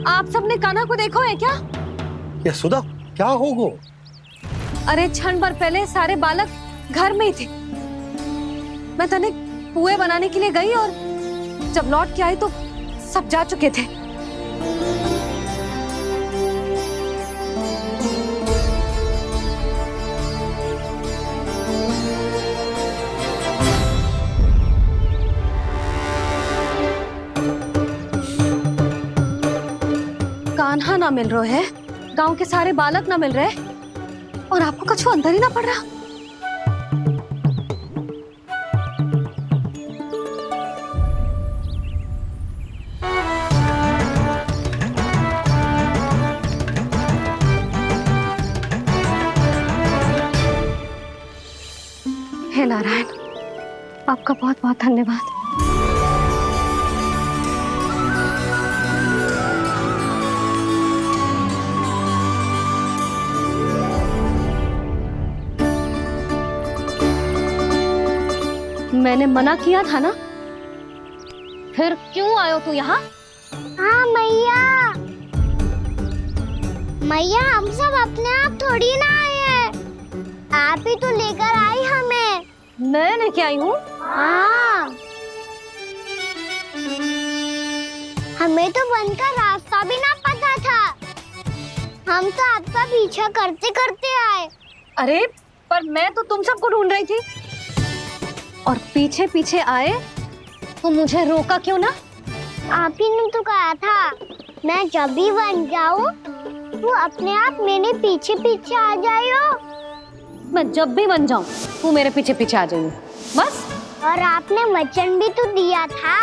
आप सबने कान्हा को देखो है क्या? यशोदा, क्या हो गो? अरे क्षण भर पहले सारे बालक घर में ही थे। मैं तनिक पुए बनाने के लिए गई और जब लौट के आई तो सब जा चुके थे। कान्हा ना मिल रहे है, गांव के सारे बालक ना मिल रहे, और आपको कुछ अंदर ही ना पड़ रहा। हे नारायण, आपका बहुत बहुत धन्यवाद। मैंने मना किया था ना, फिर क्यों आयो तू यहाँ? हाँ मैया, मैया हम सब अपने आप थोड़ी ना आए हैं, आप ही तो लेकर आई हमें। मैं लेके आई हूँ? हाँ, हमें तो वन का रास्ता भी ना पता था, हम तो आपका पीछा करते करते आए। अरे पर मैं तो तुम सबको ढूंढ रही थी, और पीछे पीछे आए तो मुझे रोका क्यों ना? आप ही ने तो कहा था मैं जब भी वन जाऊं तू अपने आप मेरे पीछे पीछे आ जाइयो। मैं जब भी बन जाऊं तू मेरे पीछे पीछे आ जाइयो बस। और आपने वचन भी तो दिया था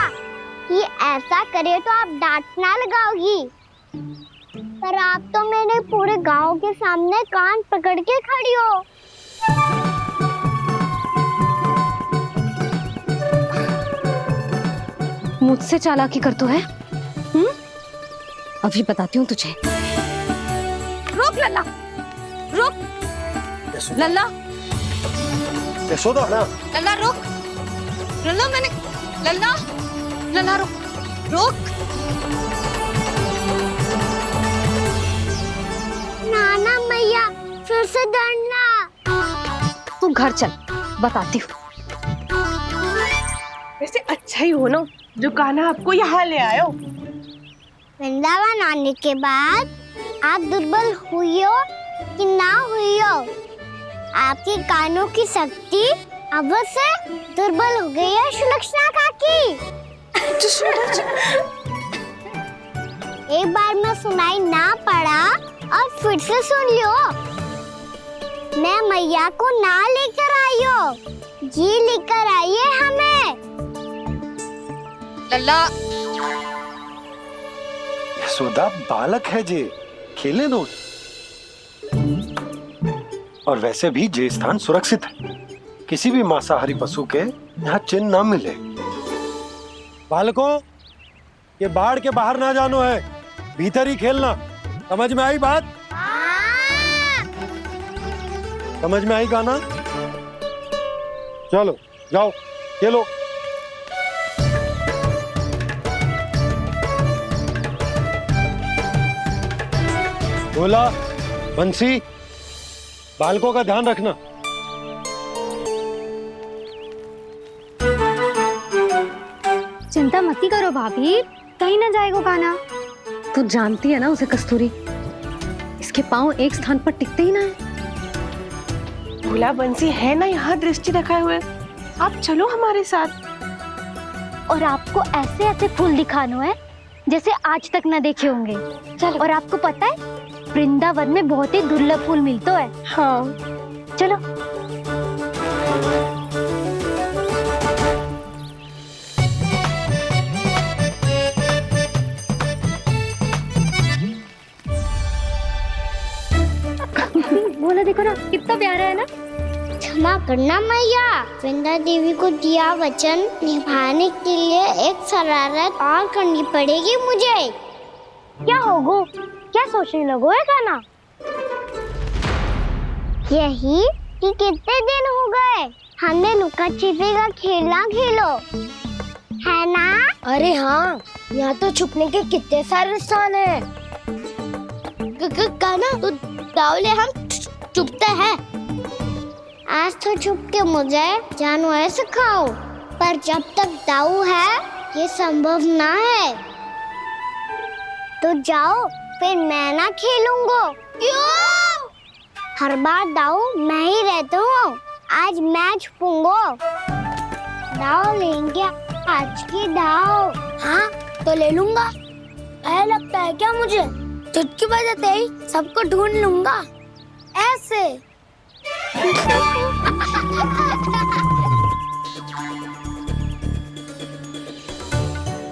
कि ऐसा करे तो आप डांट ना लगाओगी, पर आप तो मेरे पूरे गांव के सामने कान पकड़ के खड़ी हो। मुझसे चालाकी कर तो है? अभी बताती हूँ तुझे। रुक लल्ला, रुक लल्ला, यशोदा ना, लल्ला रुक, लल्ला मैंने, लल्ला, लल्ला रुक, रुक। नाना मैया फिर से डरना। तू घर चल, बताती हूँ। वैसे अच्छा ही हो ना जो कान्हा आपको यहाँ ले आयो। वृंदावन आने के बाद आप दुर्बल हुई हो कि ना हुई हो, आपके कानों की शक्ति अब से दुर्बल हो गई है सुलक्षणा काकी। एक बार में सुनाई ना पड़ा और फिर से सुन लियो। मैं मैया को ना लेकर आई हो, जी लेकर आई है हमें। लल्ला यशोदा बालक है जे, खेले दो। और वैसे भी जे स्थान सुरक्षित है, किसी भी मांसाहारी पशु के यहाँ चिन्ह ना मिले। बालकों, ये बाढ़ के बाहर ना जानो है, भीतर ही खेलना। समझ में आई बात? समझ में आई गाना? चलो जाओ खेलो। बोला बंसी, बालकों का ध्यान रखना। चिंता मत करो भाभी, कहीं ना जाएगा कान्हा। तू जानती है ना उसे कस्तूरी, इसके पांव एक स्थान पर टिकते ही ना है। भोला बंसी है ना यहाँ दृष्टि रखाए हुए, आप चलो हमारे साथ। और आपको ऐसे ऐसे फूल दिखानो है जैसे आज तक न देखे होंगे। चलो। और आपको पता है वृंदावन में बहुत ही दुर्लभ फूल मिलते हैं। हाँ चलो। बोला देखो ना कितना प्यारा है ना। क्षमा करना मैया, वृंदा देवी को दिया वचन निभाने के लिए एक शरारत और करनी पड़ेगी मुझे। क्या होगो? क्या सोचने लगो है कान्हा? यही कि कितने दिन हो गए हमने लुका छिपी का खेलना खेलो, है ना? अरे हाँ, यहाँ तो छुपने के कितने सारे स्थान है। कान्हा तो दावले हम छुपते हैं। आज तो छुप के मुझे जानवर सिखाओ, पर जब तक दाऊ है ये संभव ना है। तो जाओ, फिर मैं ना खेलूंगा। क्यों? हर बार दाऊ मैं ही रहता हूँ, आज मैं छुपूंगा। दाऊ लेंगे आज की दाऊ। हाँ तो ले लूंगा। ऐसा लगता है क्या मुझे? चुटकी बजाते ही सबको ढूंढ लूंगा ऐसे।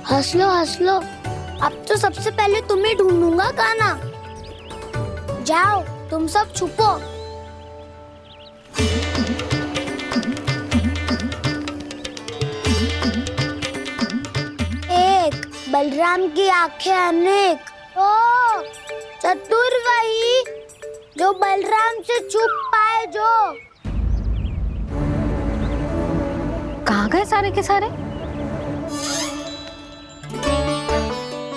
हंस लो, अब तो सबसे पहले तुम्हें ढूंढूंगा कान्हा। जाओ तुम सब छुपो। एक बलराम की आंखें अनेक। ओ चतुर वही जो बलराम से छुप पाए। जो कहाँ गए सारे के सारे?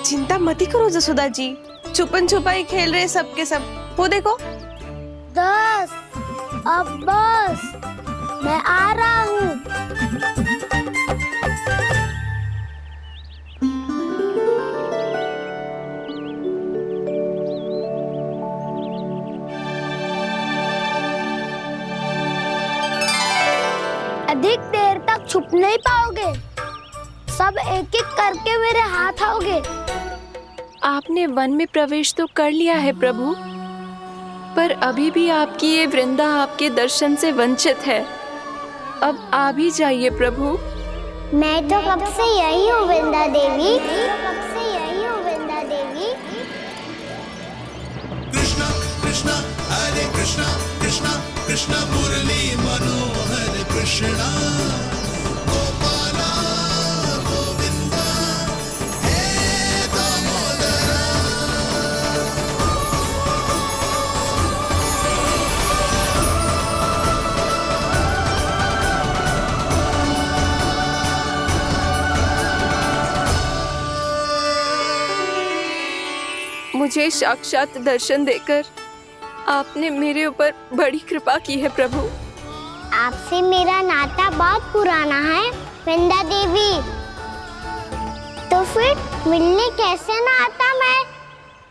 चिंता मत करो जसोदा जी, छुपन छुपाई खेल रहे सब के सब। वो देखो 10 अब बस, मैं आ रहा हूँ। अधिक देर तक छुप नहीं पाओगे, सब एक एक करके मेरे हाथ आओगे। आपने वन में प्रवेश तो कर लिया है प्रभु, पर अभी भी आपकी ये वृंदा आपके दर्शन से वंचित है। अब आ भी जाइए प्रभु। मैं तो कब से यही हूँ वृंदा देवी, कब से यही हूँ वृंदा देवी। कृष्णा कृष्णा हरे कृष्णा, कृष्णा कृष्णा मुरली मनोहर कृष्णा। गोपाला गोविंदा हे दामोदरा। मुझे साक्षात दर्शन देकर आपने मेरे ऊपर बड़ी कृपा की है प्रभु। आपसे मेरा नाता बहुत पुराना है वृंदा देवी, तो फिर मिलने कैसे ना आता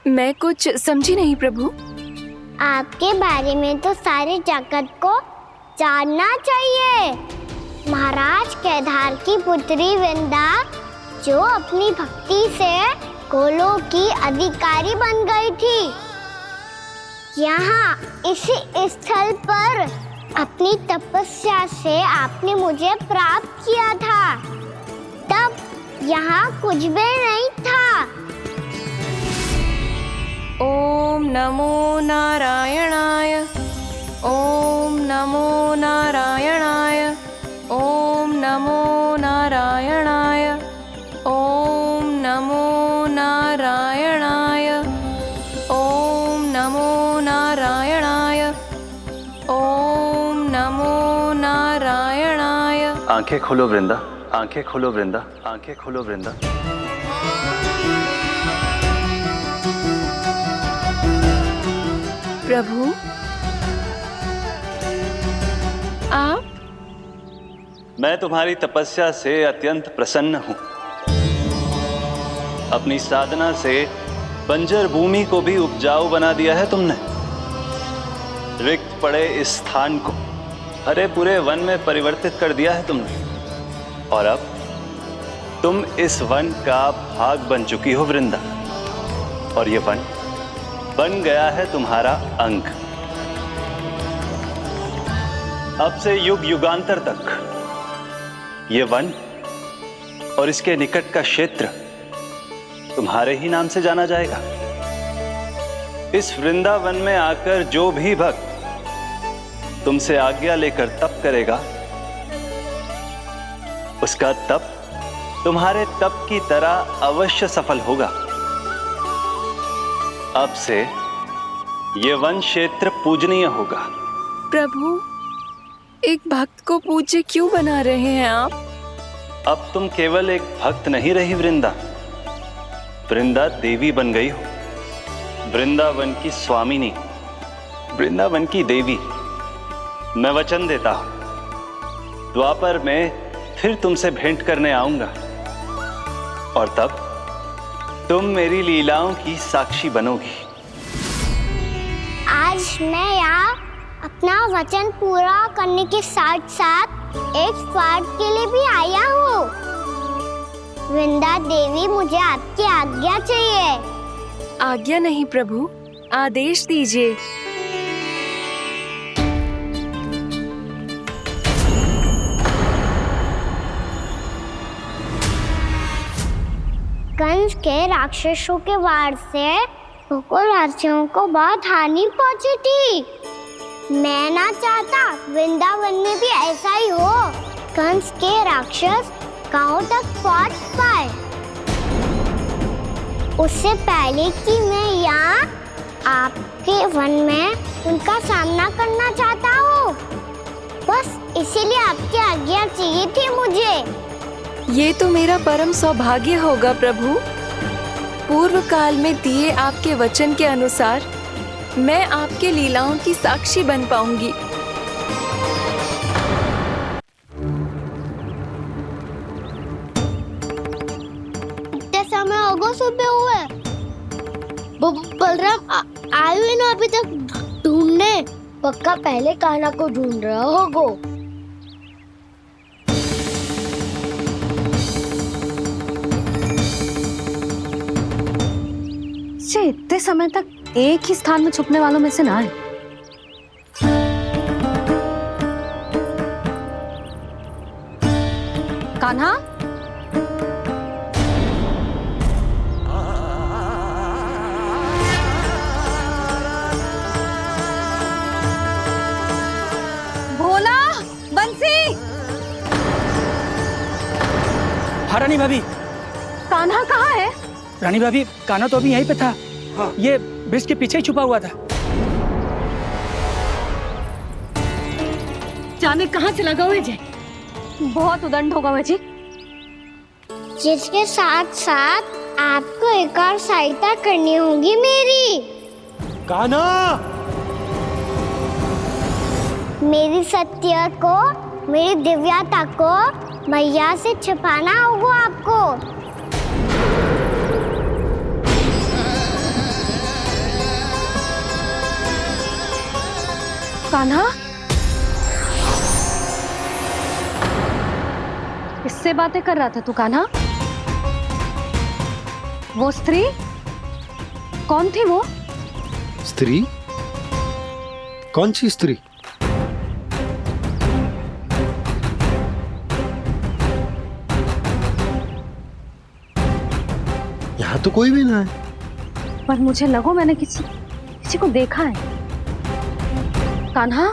मैं कुछ समझी नहीं प्रभु। आपके बारे में तो सारे जगत को जानना चाहिए। महाराज केदार की पुत्री वृंदा, जो अपनी भक्ति से गोलोक की अधिकारी बन गई थी, यहाँ इसी स्थल पर अपनी तपस्या से आपने मुझे प्राप्त किया था। तब यहाँ कुछ भी नहीं था। ओम नमो नारायणाय, ओम नमो नारायणाय, ओम नमो नारायणाय, ओम नमो नारायणाय, ओम नमो नारायणाय, ओम नमो नारायणाय। आंखें खोलो वृंदा, आंखें खोलो वृंदा, आंखें खोलो वृंदा। प्रभु आप? मैं तुम्हारी तपस्या से अत्यंत प्रसन्न हूं। अपनी साधना से बंजर भूमि को भी उपजाऊ बना दिया है तुमने। रिक्त पड़े इस स्थान को हरे पूरे वन में परिवर्तित कर दिया है तुमने। और अब तुम इस वन का भाग बन चुकी हो वृंदा, और ये वन बन गया है तुम्हारा अंग। अब से युग युगांतर तक ये वन और इसके निकट का क्षेत्र तुम्हारे ही नाम से जाना जाएगा। इस वृंदावन में आकर जो भी भक्त तुमसे आज्ञा लेकर तप करेगा, उसका तप तुम्हारे तप की तरह अवश्य सफल होगा। अब से ये वन क्षेत्र पूजनीय होगा। प्रभु, एक भक्त को पूज्य क्यों बना रहे हैं आप? अब तुम केवल एक भक्त नहीं रही वृंदा, वृंदा देवी बन गई हो। वृंदावन की स्वामिनी, वृंदावन की देवी। मैं वचन देता हूं, द्वापर में फिर तुमसे भेंट करने आऊंगा, और तब तुम मेरी लीलाओं की साक्षी बनोगी। आज मैं यहाँ अपना वचन पूरा करने के साथ साथ एक स्वार्थ के लिए भी आया हूँ। वृंदा देवी, मुझे आपकी आज्ञा चाहिए। आज्ञा नहीं प्रभु, आदेश दीजिए। कंस के राक्षसों के वार से गोकुलवासियों को बहुत हानि पहुंची थी। मैं ना चाहता वृंदावन में भी ऐसा ही हो। कंस के राक्षस गांव तक पहुंच पाए, उससे पहले कि मैं यहाँ आपके वन में उनका सामना करना चाहता हूँ। बस इसीलिए आपकी आज्ञा चाहिए थी मुझे। ये तो मेरा परम सौभाग्य होगा प्रभु। पूर्व काल में दिए आपके वचन के अनुसार मैं आपके लीलाओं की साक्षी बन पाऊंगी। इतने समय हो गए सुबह हुए। बलराम आए ना अभी तक ढूंढने? पक्का पहले कान्हा को ढूंढ रहा होगा। इतने समय तक एक ही स्थान में छुपने वालों में से ना है। कान्हा, भोला, बंसी। हाँ रानी भाभी। कान्हा कहाँ है? रानी भाभी, कान्हा तो अभी यहीं पे था। हाँ। ये ब्रिज के पीछे ही छुपा हुआ था। जाने कहाँ चला गया वह? बहुत उदंड होगा वह जी। जिसके साथ साथ आपको एक और सहायता करनी होगी मेरी। कान्हा, मेरी सत्य को, मेरी दिव्यता को मैया से छिपाना होगा आपको। कान्हा, किससे बातें कर रहा था तू कान्हा? वो स्त्री कौन थी? वो स्त्री? कौन सी स्त्री? यहाँ तो कोई भी ना है। पर मुझे लगो मैंने किसी को देखा है। कान्हा,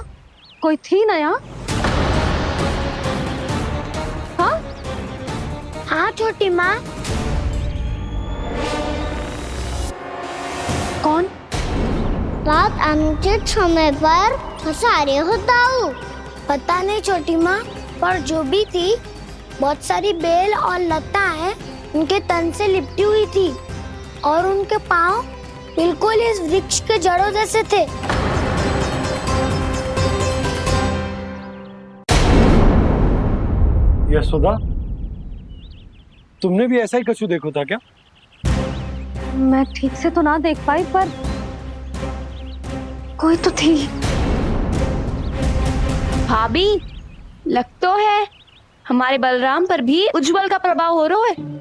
कोई थी ना यहाँ? हाँ? हाँ छोटी माँ। कौन? रात अनुचित समय पर फंसारे होता हूँ। पता नहीं छोटी माँ, पर जो भी थी बहुत सारी बेल और लताएं उनके तन से लिपटी हुई थी और उनके पाँव बिल्कुल इस वृक्ष के जड़ों जैसे थे। यशोदा, तुमने भी ऐसा ही कछु देखा था क्या? मैं ठीक से तो ना देख पाई, पर कोई तो थी। भाभी, लग तो है हमारे बलराम पर भी उज्जवल का प्रभाव हो रहा है।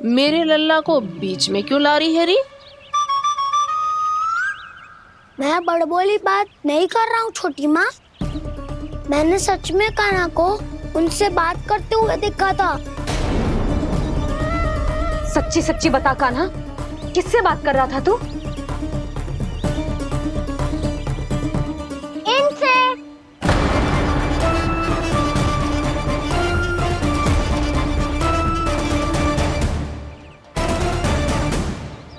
मेरे लल्ला को बीच में क्यों ला रही है री? मैं बड़बोली बात नहीं कर रहा हूँ छोटी माँ। मैंने सच में कान्हा को उनसे बात करते हुए देखा था। सच्ची सच्ची बता कान्हा, किससे बात कर रहा था तू? इनसे।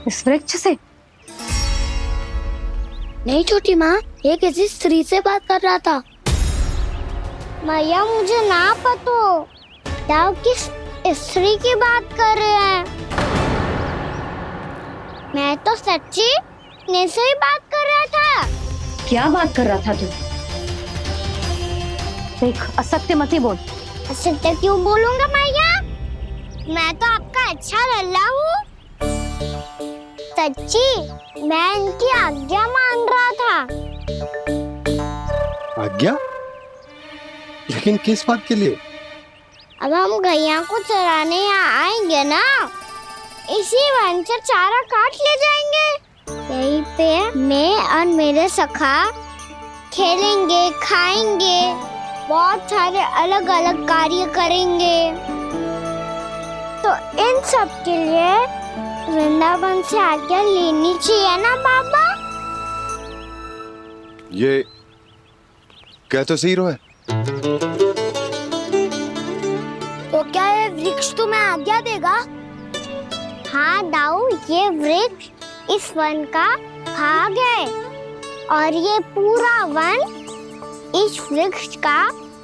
इस वृक्ष से? नहीं छोटी माँ, ये किसी स्त्री से बात कर रहा था। मैया मुझे ना पतो आप किस स्त्री की बात कर रहे हैं। मैं तो सच्ची ने से ही बात कर रहा था। क्या बात कर रहा था तू? देख, असत्य मत ही बोल। असत्य क्यों बोलूंगा मैया? मैं तो आपका अच्छा लल्ला हूँ। सच्ची मैं इनकी आज्ञा मान रहा था। आज्ञा? लेकिन किस बात के लिए? अब हम गैया को चराने यहाँ आएंगे ना, इसी वन से चारा काट ले जाएंगे। यहीं पे मैं और मेरे सखा खेलेंगे, खाएंगे, बहुत सारे अलग अलग कार्य करेंगे। तो इन सब के लिए वृंदावन से आज्ञा लेनी चाहिए ना बाबा? ये कह तो सही रहा है। तो क्या ये वृक्ष तुम्हें आज्ञा देगा? हाँ दाऊ, ये वृक्ष इस वन का भाग है और ये पूरा वन इस वृक्ष का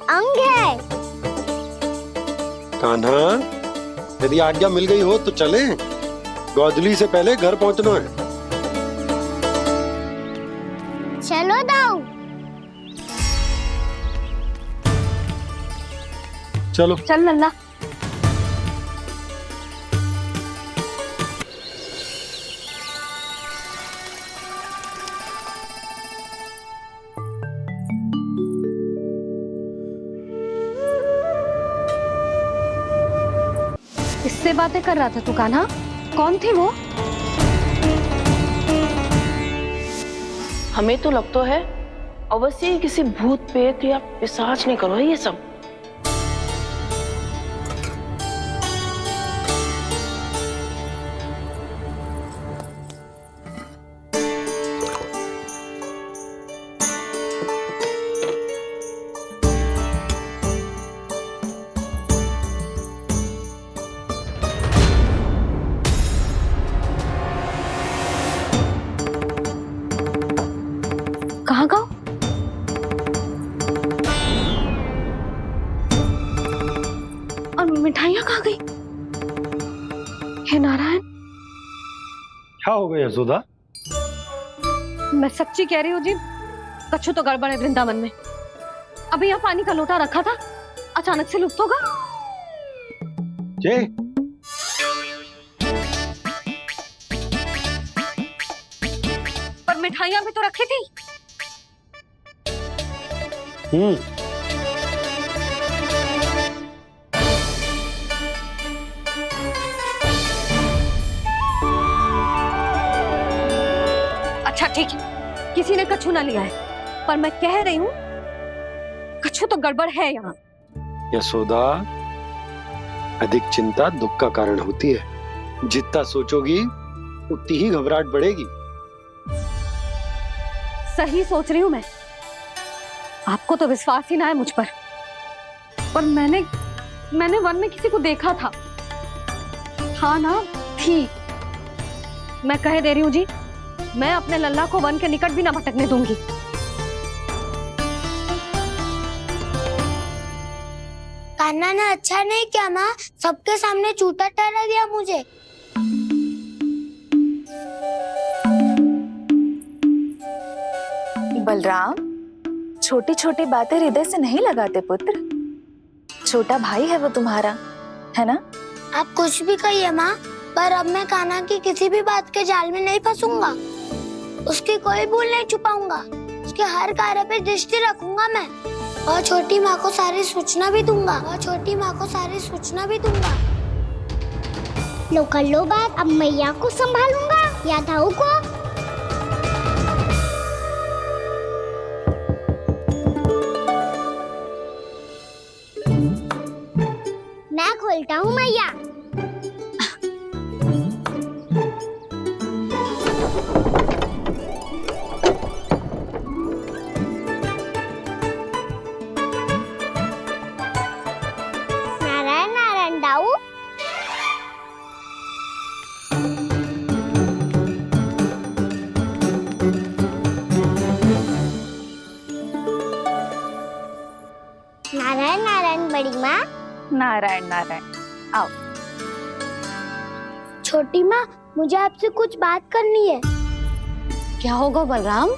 अंग है। कान्हा, यदि आज्ञा मिल गई हो तो चले। गोधली से पहले घर पहुंचना है। चलो दाऊ। चलो चल लल्ला। किससे बातें कर रहा था तू कान्हा? कौन थी वो? हमें तो लगता है अवश्य ही किसी भूत प्रेत या पिशाच ने करो है ये सब। कहाँ गाँव? और मिठाइयाँ कहाँ गई? हे नारायण, क्या हो गया यशोदा? मैं सच्ची कह रही हूँ जी, कछु तो गड़बड़ है वृंदावन में। अभी यहाँ पानी का लोटा रखा था, अचानक से लुप्त होगा। जे पर मिठाइयाँ भी तो रखी थी। अच्छा ठीक है, किसी ने कछु ना लिया है, पर मैं कह रही हूँ कछु तो गड़बड़ है यहाँ। यशोदा, अधिक चिंता दुख का कारण होती है। जितना सोचोगी उतनी ही घबराहट बढ़ेगी। सही सोच रही हूँ मैं। आपको तो विश्वास ही ना है मुझ पर मैंने वन में किसी को देखा था। हाँ ना, थी। मैं कह दे रही हूँ जी, मैं अपने लल्ला को वन के निकट भी ना भटकने दूंगी। कान्हा ने अच्छा नहीं किया माँ, सबके सामने झूठा ठहरा दिया मुझे। बलराम, छोटी छोटी बातें हृदय से नहीं लगाते पुत्र। छोटा भाई है वो तुम्हारा, है ना? आप कुछ भी कहिए माँ, पर अब मैं कान्हा की किसी भी बात के जाल में नहीं फंसूंगा। उसकी कोई भूल नहीं छुपाऊंगा। उसके हर कार्य पे दृष्टि रखूंगा मैं, और छोटी माँ को सारी सूचना भी दूंगा। लो कर लो बात, अब मैया को संभालूंगा या दाऊ को। मैं खोलता हूँ मैया। नारायण नारायण दाऊ। नारायण नारायण बड़ी माँ। नारायण नारायण, आओ। छोटी माँ, मुझे आपसे कुछ बात करनी है। क्या होगा बलराम?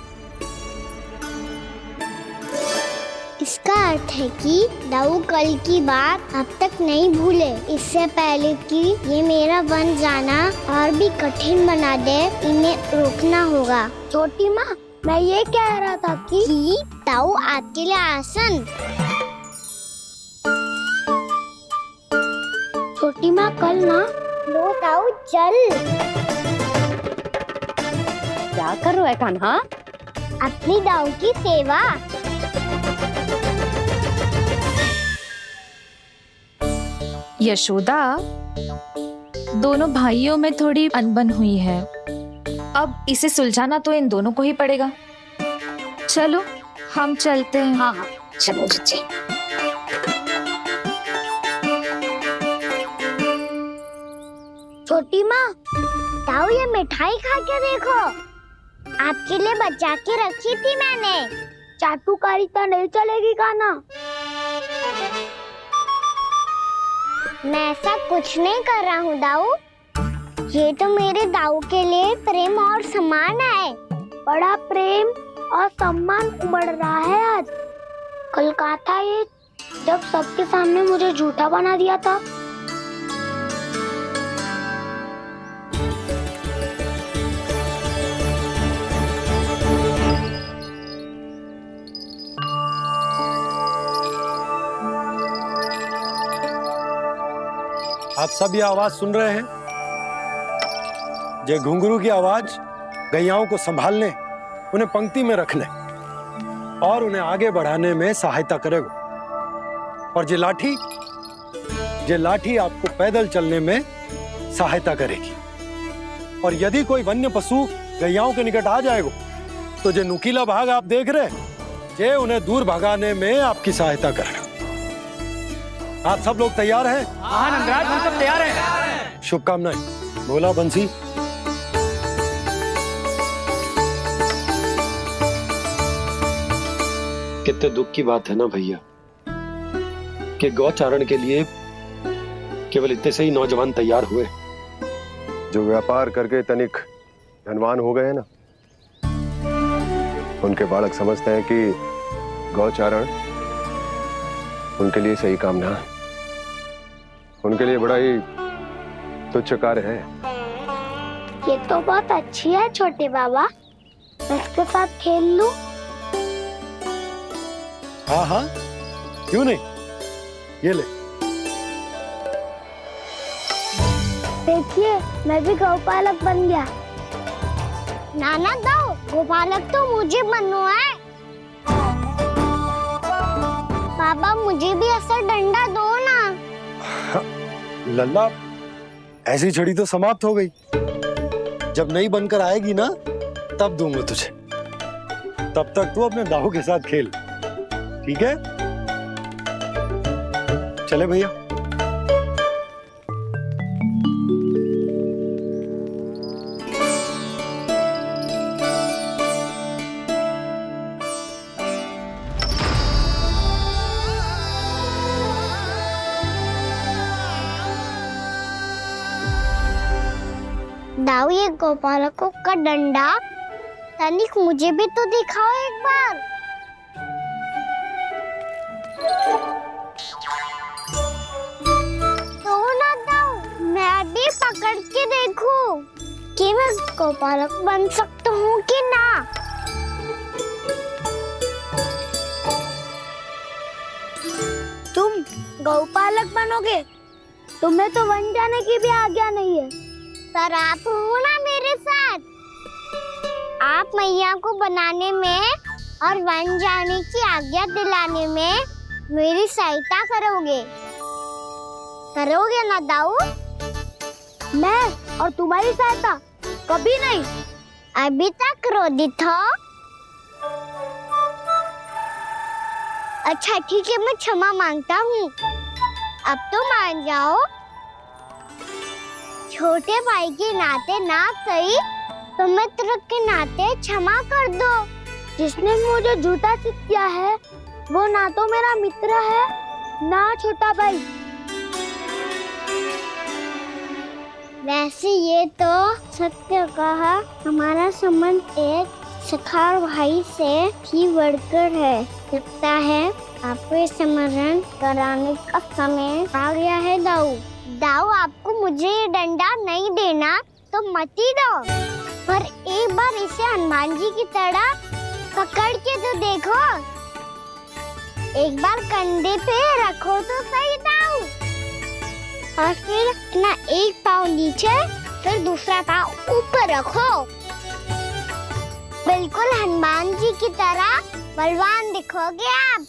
इसका अर्थ है कि दाऊ कल की बात अब तक नहीं भूले। इससे पहले कि ये मेरा वन जाना और भी कठिन बना दे, इन्हें रोकना होगा। छोटी माँ, मैं ये कह रहा था कि दाऊ आपके लिए आसन। छोटी माँ, कल ना लो दाऊ चल। क्या कर रहा है कान्हा? अपनी दाऊ की सेवा। यशोदा, दोनों भाइयों में थोड़ी अनबन हुई है। अब इसे सुलझाना तो इन दोनों को ही पड़ेगा। चलो हम चलते हैं। हाँ हाँ, चलो जी। छोटी माँ, दाऊ ये मिठाई खा के देखो। आपके लिए बचा के रखी थी मैंने। चाटुकारिता नहीं चलेगी कान्हा। मैं ऐसा कुछ नहीं कर रहा हूँ दाऊ। ये तो मेरे दाऊ के लिए प्रेम और सम्मान है। बड़ा प्रेम और सम्मान उमड़ रहा है आज। कल कहा था ये, जब सबके सामने मुझे झूठा बना दिया था। आप सब ये आवाज सुन रहे हैं? ये घुंघरू की आवाज गैयाओं को संभालने, उन्हें पंक्ति में रखने और उन्हें आगे बढ़ाने में सहायता करेगा। और ये लाठी आपको पैदल चलने में सहायता करेगी। और यदि कोई वन्य पशु गैयाओं के निकट आ जाएगा तो जो नुकीला भाग आप देख रहे हैं, ये उन्हें दूर भगाने में आपकी सहायता करेगा। आप सब लोग तैयार हैं? हाँ नंदराज, हम सब तैयार हैं। शुभकामनाएं। बोला बंसी। कितने दुख की बात है ना भैया कि गौचारण के लिए केवल इतने से ही नौजवान तैयार हुए। जो व्यापार करके तनिक धनवान हो गए हैं ना, उनके बालक समझते हैं कि गौचारण उनके लिए सही काम ना है, उनके लिए बड़ा ही तुच्छ कार्य है। ये तो बहुत अच्छी है छोटे बाबा, मैं इसके साथ खेल लूं? हाँ हाँ, क्यों नहीं, ये ले। देखिए मैं भी गौपालक बन गया। नाना दो, गौपालक तो मुझे बनना है। बाबा मुझे भी ऐसा डंडा दो ना। लल्ला, ऐसी छड़ी तो समाप्त हो गई, जब नई बनकर आएगी ना तब दूंगा तुझे। तब तक तू अपने दाऊ के साथ खेल, ठीक है? चले भैया। दाऊ, ये गोपालकों का डंडा तनिक मुझे भी तो दिखाओ एक बार। तो ना दाऊ, मैं भी पकड़ के देखूं कि मैं गोपालक बन सकता हूँ कि ना। तुम गौपालक बनोगे? तुम्हें तो वन जाने की भी आज्ञा नहीं है। पर आप हो ना मेरे साथ, आप मैया को बनाने में और वन जाने की आज्ञा दिलाने में मेरी सहायता करोगे, करोगे ना दाऊ? मैं और तुम्हारी सहायता कभी नहीं। अभी तक क्रोधित हो? अच्छा ठीक है, मैं क्षमा मांगता हूँ। अब तो मान जाओ। छोटे भाई के नाते ना सही तो मित्र के नाते क्षमा कर दो। जिसने मुझे झूठा सिद्ध किया है वो ना तो मेरा मित्र है ना छोटा भाई। वैसे ये तो सत्य कहा, हमारा संबंध एक सखा भाई से भी बढ़कर है। लगता है आपको स्मरण कराने का समय आ गया है दाऊ। दाऊ, आपको मुझे ये डंडा नहीं देना तो मत ही दो, पर एक बार इसे हनुमान जी की तरह पकड़ के तो देखो। एक बार कंधे पे रखो तो सही दाऊ, और फिर अपना एक पाँव नीचे फिर दूसरा पाँव ऊपर रखो। बिल्कुल हनुमान जी की तरह बलवान दिखोगे आप।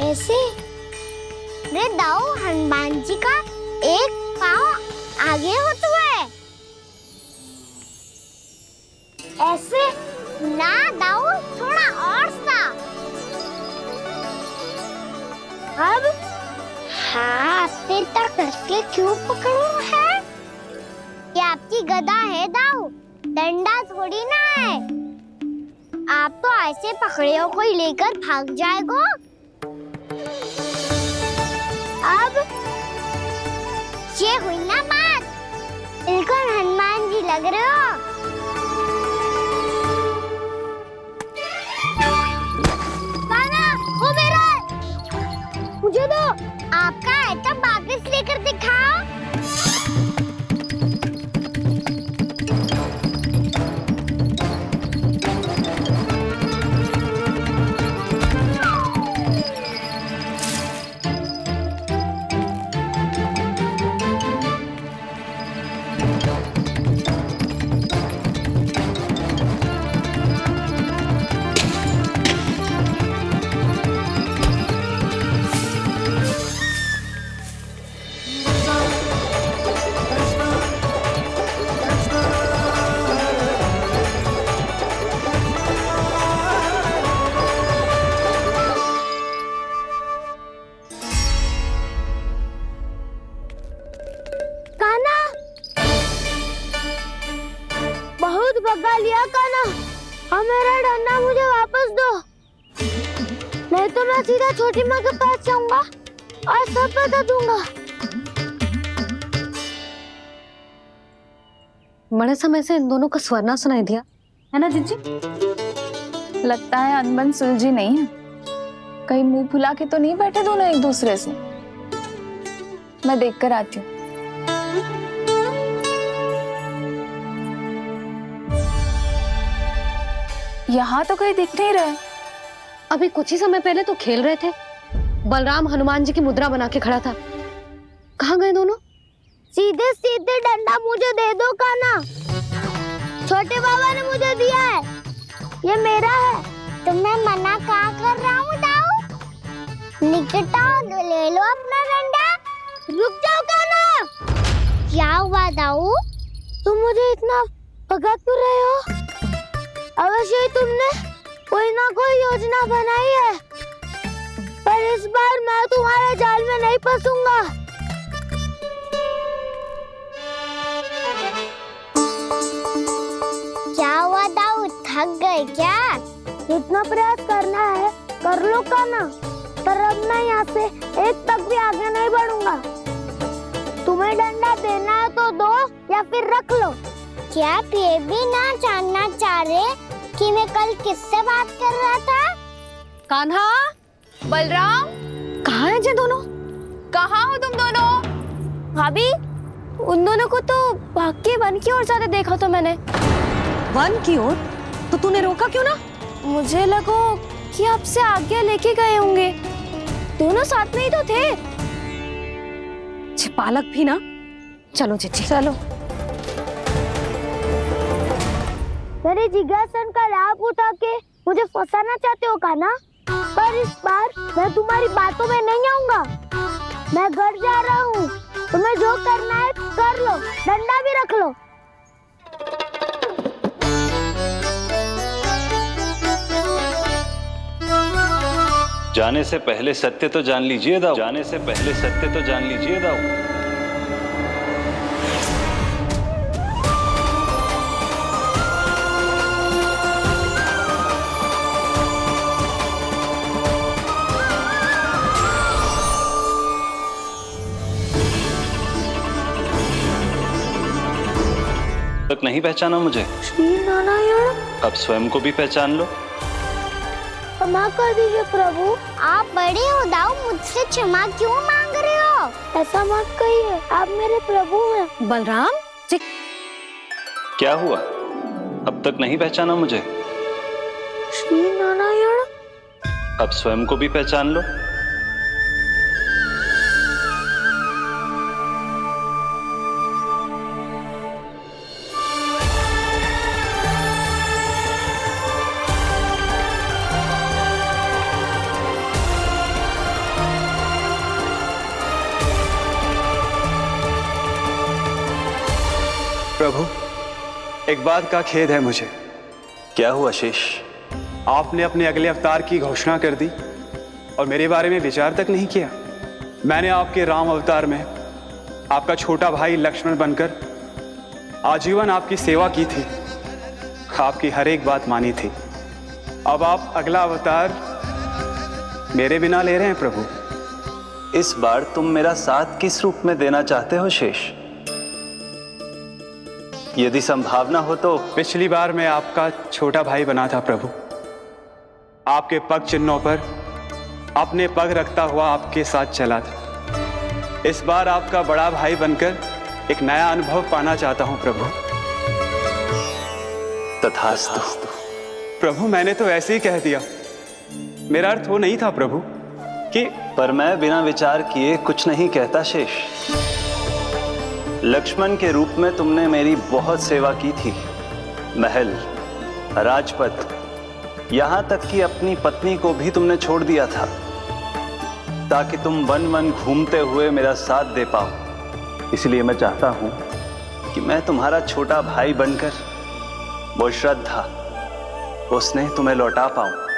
ऐसे रे दाऊ, हनुमान जी का एक पाँव आगे होता है। ऐसे ना दाऊ, थोड़ा और सा। अब हाथ पे तक करके क्यों पकड़ू है? ये आपकी गदा है दाऊ, डंडा थोड़ी ना है। आप तो ऐसे पकड़े हो कोई लेकर भाग जाएगा। अब ये हुई ना बात, बिल्कुल हनुमान जी लग रहे हो। कान्हा, वो मेरा है। मुझे दो। आपका है तो वापस लेकर दिखाओ। भगा लिया कान्हा, अब मेरा डंडा मुझे वापस दो। नहीं तो मैं सीधा छोटी माँ के पास जाऊंगा और सब बता दूंगा। बड़े समय से इन दोनों का स्वर ना सुनाई दिया, है ना जीजी? लगता है अनबन सुलझी नहीं है। कहीं मुंह फुला के तो नहीं बैठे दोनों एक दूसरे से। मैं देख कर आती हूँ। यहाँ तो कहीं दिख नहीं रहे। अभी कुछ ही समय पहले तो खेल रहे थे। बलराम हनुमान जी की मुद्रा बना के खड़ा था। कहाँ गए दोनों? सीधे सीधे डंडा मुझे दे दो कान्हा। छोटे बाबा ने मुझे दिया है, ये मेरा है। तो मैं मना कहाँ कर रहा हूँ दाऊ? निकट आओ, ले लो अपना डंडा। रुक जाओ कान्हा। क्या हुआ दाऊ? तुम मुझे इतना भगा क्यों रहे हो? अवश्य ही तुमने कोई ना कोई योजना बनाई है, पर इस बार मैं तुम्हारे जाल में नहीं फंसूंगा। क्या हुआ दाऊ, थक गए क्या? इतना प्रयास करना है कर लो कान्हा, पर अब मैं यहाँ से एक तक भी आगे नहीं बढ़ूंगा। तुम्हें डंडा देना है तो दो या फिर रख लो। क्या आप ये भी ना जानना चाह रहे कि मैं कल किससे बात कर रहा था? कान्हा, बलराम, कहाँ हैं ये दोनों? कहाँ हो तुम दोनों? भाभी, उन दोनों को तो भाग के वन की ओर जाते देखा तो मैंने। वन की ओर? तो तूने रोका क्यों ना? मुझे लगा कि आपसे आज्ञा लेके गए होंगे। दोनों साथ में ही तो थे। पालक भी ना। चलो जीजी चलो। मेरे जिज्ञासन का लाभ उठा के मुझे फंसाना चाहते हो कान्हा? पर इस बार मैं तुम्हारी बातों में नहीं आऊंगा। मैं घर जा रहा हूँ, तुम्हें जो करना है कर लो, डंडा भी रख लो। जाने से पहले सत्य तो जान लीजिए दाऊ। जाने से पहले सत्य तो जान लीजिए दाऊ। तक नहीं पहचाना मुझे? श्री नारायण। अब स्वयं को भी पहचान लो। क्षमा कर दीजिए प्रभु। आप बड़े हो दाऊ, मुझसे क्षमा क्यों मांग रहे हो? ऐसा मत कहिए, आप मेरे प्रभु हैं। बलराम, क्या हुआ? अब तक नहीं पहचाना मुझे? श्री नारायण। अब स्वयं को भी पहचान लो। प्रभु, एक बात का खेद है मुझे। क्या हुआ शेष? आपने अपने अगले अवतार की घोषणा कर दी और मेरे बारे में विचार तक नहीं किया। मैंने आपके राम अवतार में आपका छोटा भाई लक्ष्मण बनकर आजीवन आपकी सेवा की थी, आपकी हर एक बात मानी थी। अब आप अगला अवतार मेरे बिना ले रहे हैं प्रभु। इस बार तुम मेरा साथ किस रूप में देना चाहते हो शेष? यदि संभावना हो तो। पिछली बार मैं आपका छोटा भाई बना था प्रभु। आपके पग चिन्हों पर अपने पग रखता हुआ आपके साथ चला था। इस बार आपका बड़ा भाई बनकर एक नया अनुभव पाना चाहता हूं प्रभु। तथास्तु। प्रभु, मैंने तो ऐसे ही कह दिया, मेरा अर्थ वो नहीं था प्रभु कि। पर मैं बिना विचार किए कुछ नहीं कहता शेष। लक्ष्मण के रूप में तुमने मेरी बहुत सेवा की थी। महल, राजपथ, यहां तक कि अपनी पत्नी को भी तुमने छोड़ दिया था ताकि तुम वन वन घूमते हुए मेरा साथ दे पाओ। इसलिए मैं चाहता हूं कि मैं तुम्हारा छोटा भाई बनकर वो श्रद्धा, वो स्नेह तुम्हें लौटा पाऊं।